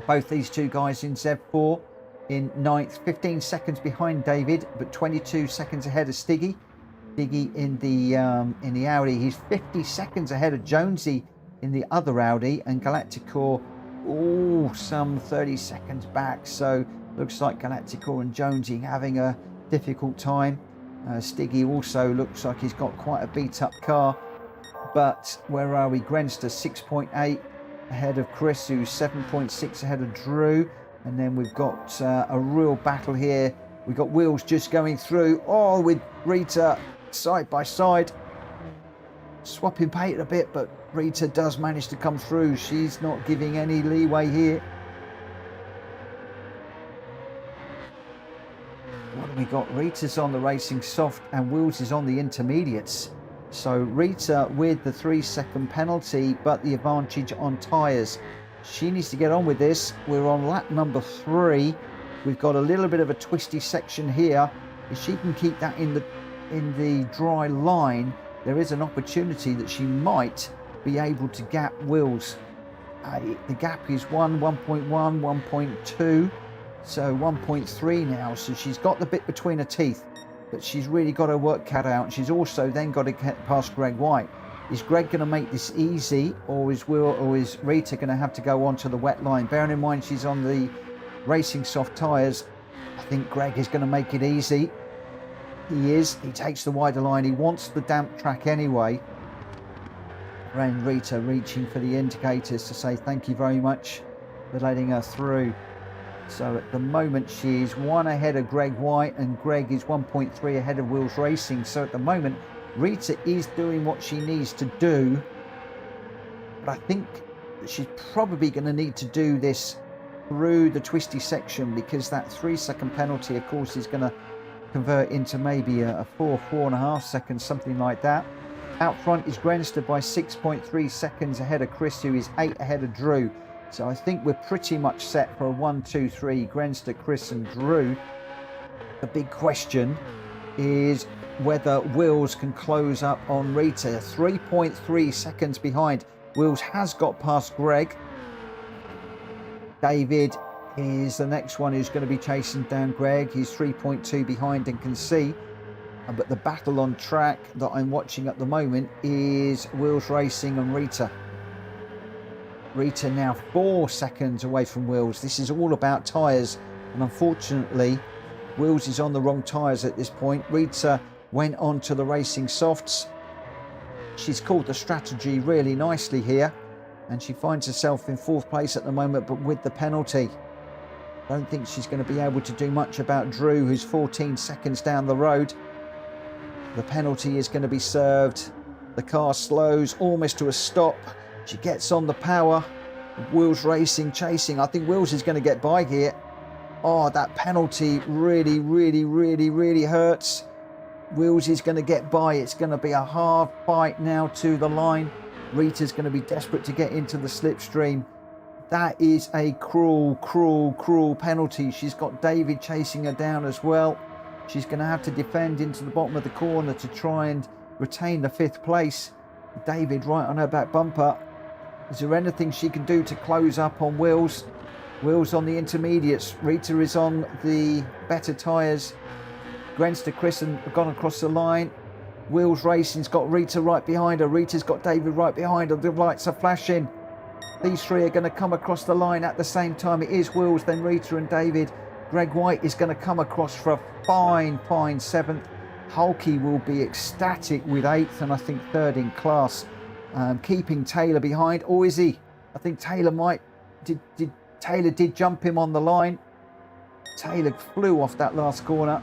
A: both these two guys in Z4 in 9th, 15 seconds behind David, but 22 seconds ahead of Stiggy. Stiggy in the Audi, he's 50 seconds ahead of Jonesy in the other Audi, and Galacticor, some 30 seconds back. So looks like Galacticor and Jonesy having a difficult time. Stiggy also looks like he's got quite a beat up car. But where are we? Grenster 6.8 ahead of Chris, who's 7.6 ahead of Drew. And then we've got a real battle here. We've got Wheels just going through. Oh, with Rita side by side. Swapping paint a bit, but Rita does manage to come through. She's not giving any leeway here. What have we got? Rita's on the racing soft and Wheels is on the intermediates. So Rita with the 3-second penalty, but the advantage on tyres. She needs to get on with this. We're on lap number 3. We've got a little bit of a twisty section here. If she can keep that in the dry line, there is an opportunity that she might be able to gap Wheels. The gap is 1.1, 1.2, so 1.3 now. So she's got the bit between her teeth, but she's really got her work cut out. She's also then got to get past Greg White. Is Greg going to make this easy, or is Rita going to have to go onto the wet line? Bearing in mind she's on the racing soft tyres, I think Greg is going to make it easy. He is. He takes the wider line. He wants the damp track anyway. And Rita reaching for the indicators to say thank you very much for letting her through. So at the moment she's 1 ahead of Greg White, and Greg is 1.3 ahead of Wheels Racing. So at the moment Rita is doing what she needs to do, but I think she's probably going to need to do this through the twisty section, because that 3-second penalty of course is going to convert into maybe a 4.5 seconds, something like that. Out front is Grenster by 6.3 seconds ahead of Chris, who is 8 ahead of Drew. So I think we're pretty much set for a 1, 2, 3, Grenster, Chris and Drew. The big question is whether Wheels can close up on Rita. 3.3 seconds behind. Wheels has got past Greg. David is the next one who's going to be chasing down Greg. He's 3.2 behind and can see. But the battle on track that I'm watching at the moment is Wheels Racing and Rita. Rita now 4 seconds away from Wheels. This is all about tyres, and unfortunately Wheels is on the wrong tyres at this point. Rita went on to the racing softs. She's called the strategy really nicely here, and she finds herself in 4th place at the moment, but with the penalty. I don't think she's going to be able to do much about Drew, who's 14 seconds down the road. The penalty is going to be served. The car slows almost to a stop. She gets on the power. Wheels Racing chasing. I think Wheels is going to get by here. Oh, that penalty really, really, really, really hurts. Wheels is going to get by. It's going to be a hard fight now to the line. Rita's going to be desperate to get into the slipstream. That is a cruel, cruel, cruel penalty. She's got David chasing her down as well. She's going to have to defend into the bottom of the corner to try and retain the 5th place. David right on her back bumper. Is there anything she can do to close up on Wheels? Wheels on the intermediates. Rita is on the better tyres. Grenster, Chris have gone across the line. Wheels Racing's got Rita right behind her. Rita's got David right behind her. The lights are flashing. These three are going to come across the line at the same time. It is Wheels, then Rita and David. Greg White is going to come across for a fine 7th. Hulky will be ecstatic with 8th and I think 3rd in class, keeping Taylor behind. Or is he? I think Taylor might. Taylor did jump him on the line. Taylor flew off that last corner.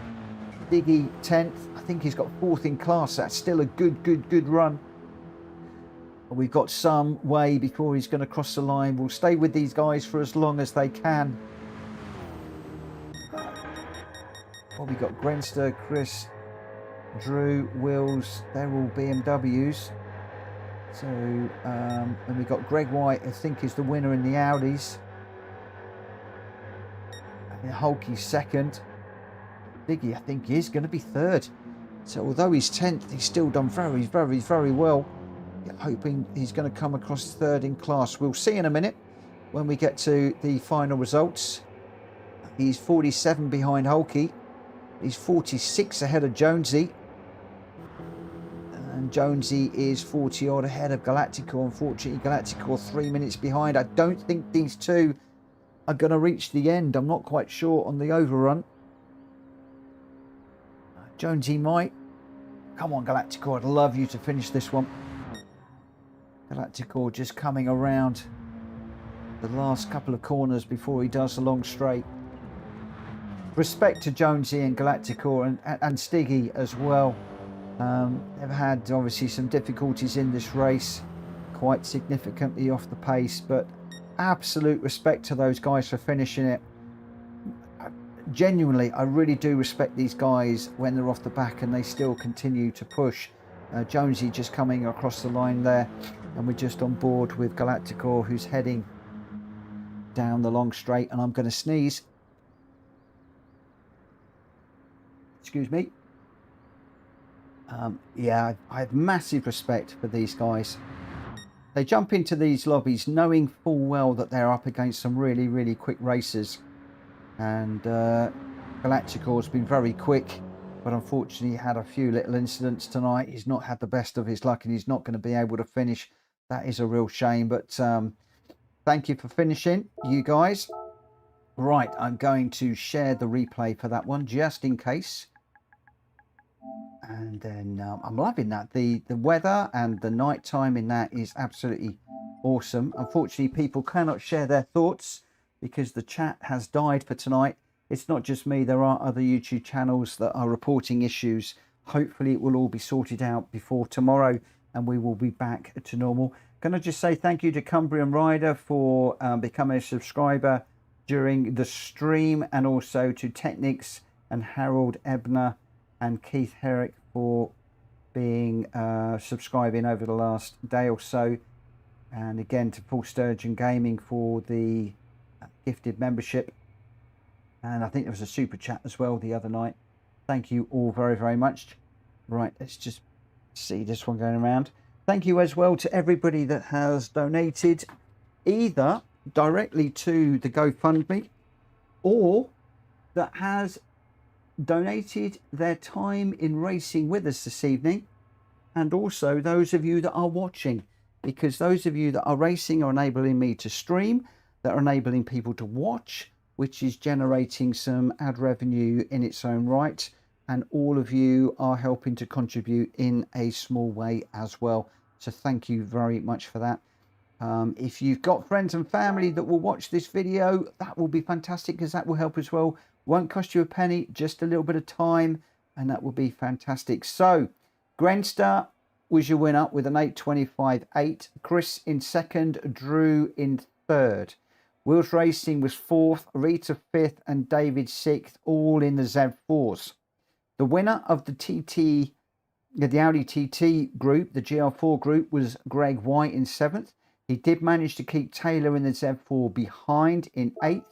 A: Diggy 10th. I think he's got 4th in class. That's still a good run. We've got some way before he's going to cross the line. We'll stay with these guys for as long as they can. Well, we've got Grenster, Chris, Drew, Wills. They're all BMWs. So, and we've got Greg White, I think, is the winner in the Audis. And Hulky's 2nd. Diggy, I think, is going to be 3rd. So, although he's 10th, he's still done very well. Hoping he's going to come across 3rd in class. We'll see in a minute when we get to the final results. He's 47 behind Hulky. He's 46 ahead of Jonesy. And Jonesy is 40 odd ahead of Gr.4. Unfortunately, Gr.4 3 minutes behind. I don't think these two are going to reach the end. I'm not quite sure on the overrun. Jonesy might. Come on, Gr.4. I'd love you to finish this one. Gr.4 just coming around the last couple of corners before he does the long straight. Respect to Jonesy and Gr.4 and Stiggy as well. They've had obviously some difficulties in this race, quite significantly off the pace, but absolute respect to those guys for finishing it. Genuinely, I really do respect these guys when they're off the back and they still continue to push. Jonesy just coming across the line there, and we're just on board with Gr.4, who's heading down the long straight. And I'm going to sneeze. Excuse me. Yeah, I have massive respect for these guys. They jump into these lobbies knowing full well that they're up against some really quick racers. And Gr.4 has been very quick, but unfortunately had a few little incidents tonight. He's not had the best of his luck and he's not going to be able to finish. That is a real shame, but thank you for finishing, you guys. Right, I'm going to share the replay for that one just in case. And then I'm loving that. The weather and the night time in that is absolutely awesome. Unfortunately, people cannot share their thoughts because the chat has died for tonight. It's not just me. There are other YouTube channels that are reporting issues. Hopefully, it will all be sorted out before tomorrow and we will be back to normal. Can I just say thank you to Cumbrian Rider for becoming a subscriber during the stream, and also to Technics and Harold Ebner and Keith Herrick for being subscribing over the last day or so, and again to Paul Sturgeon Gaming for the gifted membership, and I think there was a super chat as well the other night. Thank you all very much. Right, let's just see this one going around. Thank you as well to everybody that has donated either directly to the GoFundMe or that has donated their time in racing with us this evening, and also those of you that are watching, because those of you that are racing are enabling me to stream, that are enabling people to watch, which is generating some ad revenue in its own right, and all of you are helping to contribute in a small way as well. So thank you very much for that. If you've got friends and family that will watch this video, that will be fantastic, because that will help as well. Won't cost you a penny, just a little bit of time, and that will be fantastic. So Grenster was your winner with an 8:25.8. Chris in 2nd, Drew in 3rd. Wheels Racing was 4th, Rita 5th, and David 6th, all in the Z4s. The winner of the Audi TT group, the GR4 group, was Greg White in 7th. He did manage to keep Taylor in the Z4 behind in 8th.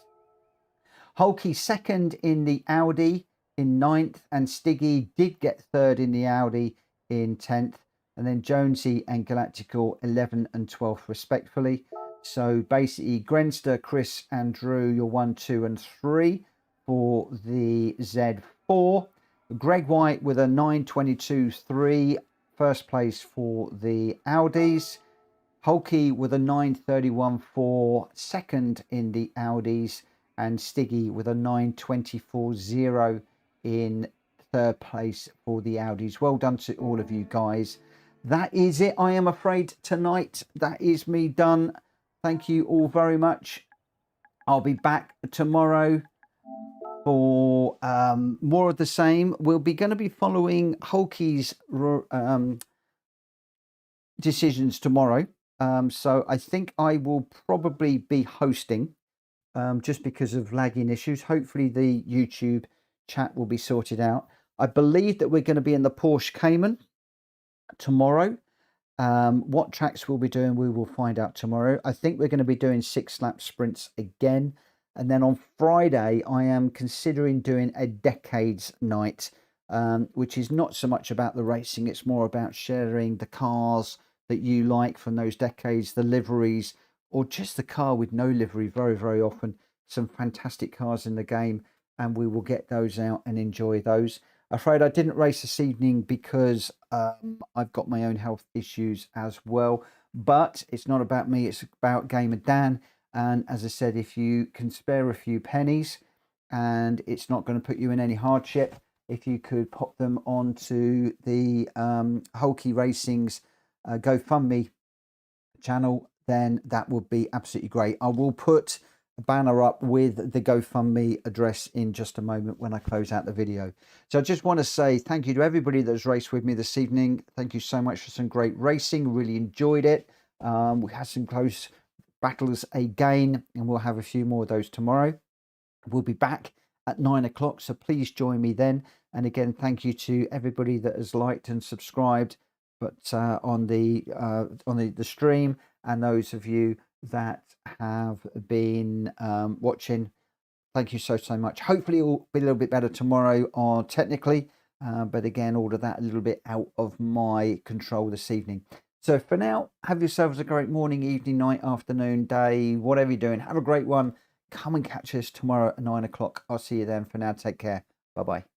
A: Hulky 2nd in the Audi in 9th, and Stiggy did get 3rd in the Audi in 10th. And then Jonesy and Gr.4 11th and 12th respectfully. So basically Grenster, Chris and Drew, you're 1, 2 and 3 for the Z4. Greg White with a 9:22.3, first place for the Audis. Hulky with a 9:31.4, second in the Audis. and Stiggy with a 9:24.0 in third place for the Audis. Well done to all of you guys. That is it, I am afraid, tonight. That is me done. Thank you all very much. I'll be back tomorrow for more of the same. We'll be going to be following Hulky's decisions tomorrow. So I think I will probably be hosting just because of lagging issues. Hopefully the YouTube chat will be sorted out. I believe that we're going to be in the Porsche Cayman tomorrow. What tracks we'll be doing, we will find out tomorrow. I think we're going to be doing 6-lap sprints again. And then on Friday, I am considering doing a decades night, which is not so much about the racing. It's more about sharing the cars that you like from those decades, the liveries, or just the car with no livery. Very, very often, some fantastic cars in the game, and we will get those out and enjoy those. Afraid I didn't race this evening because I've got my own health issues as well. But it's not about me, it's about GamerDan. And as I said, if you can spare a few pennies and it's not going to put you in any hardship, if you could pop them onto the Hulky Racing's GoFundMe channel, then that would be absolutely great. I will put a banner up with the GoFundMe address in just a moment when I close out the video. So I just want to say thank you to everybody that's raced with me this evening. Thank you so much for some great racing. Really enjoyed it. We had some close battles again, and we'll have a few more of those tomorrow. We'll be back at 9 o'clock, so please join me then. And again, thank you to everybody that has liked and subscribed, but on the stream, and those of you that have been watching, thank you so much. Hopefully it'll be a little bit better tomorrow on technically, but again, all of that a little bit out of my control this evening. So for now, have yourselves a great morning, evening, night, afternoon, day, whatever you're doing. Have a great one. Come and catch us tomorrow at 9 o'clock. I'll see you then. For now, take care. Bye-bye.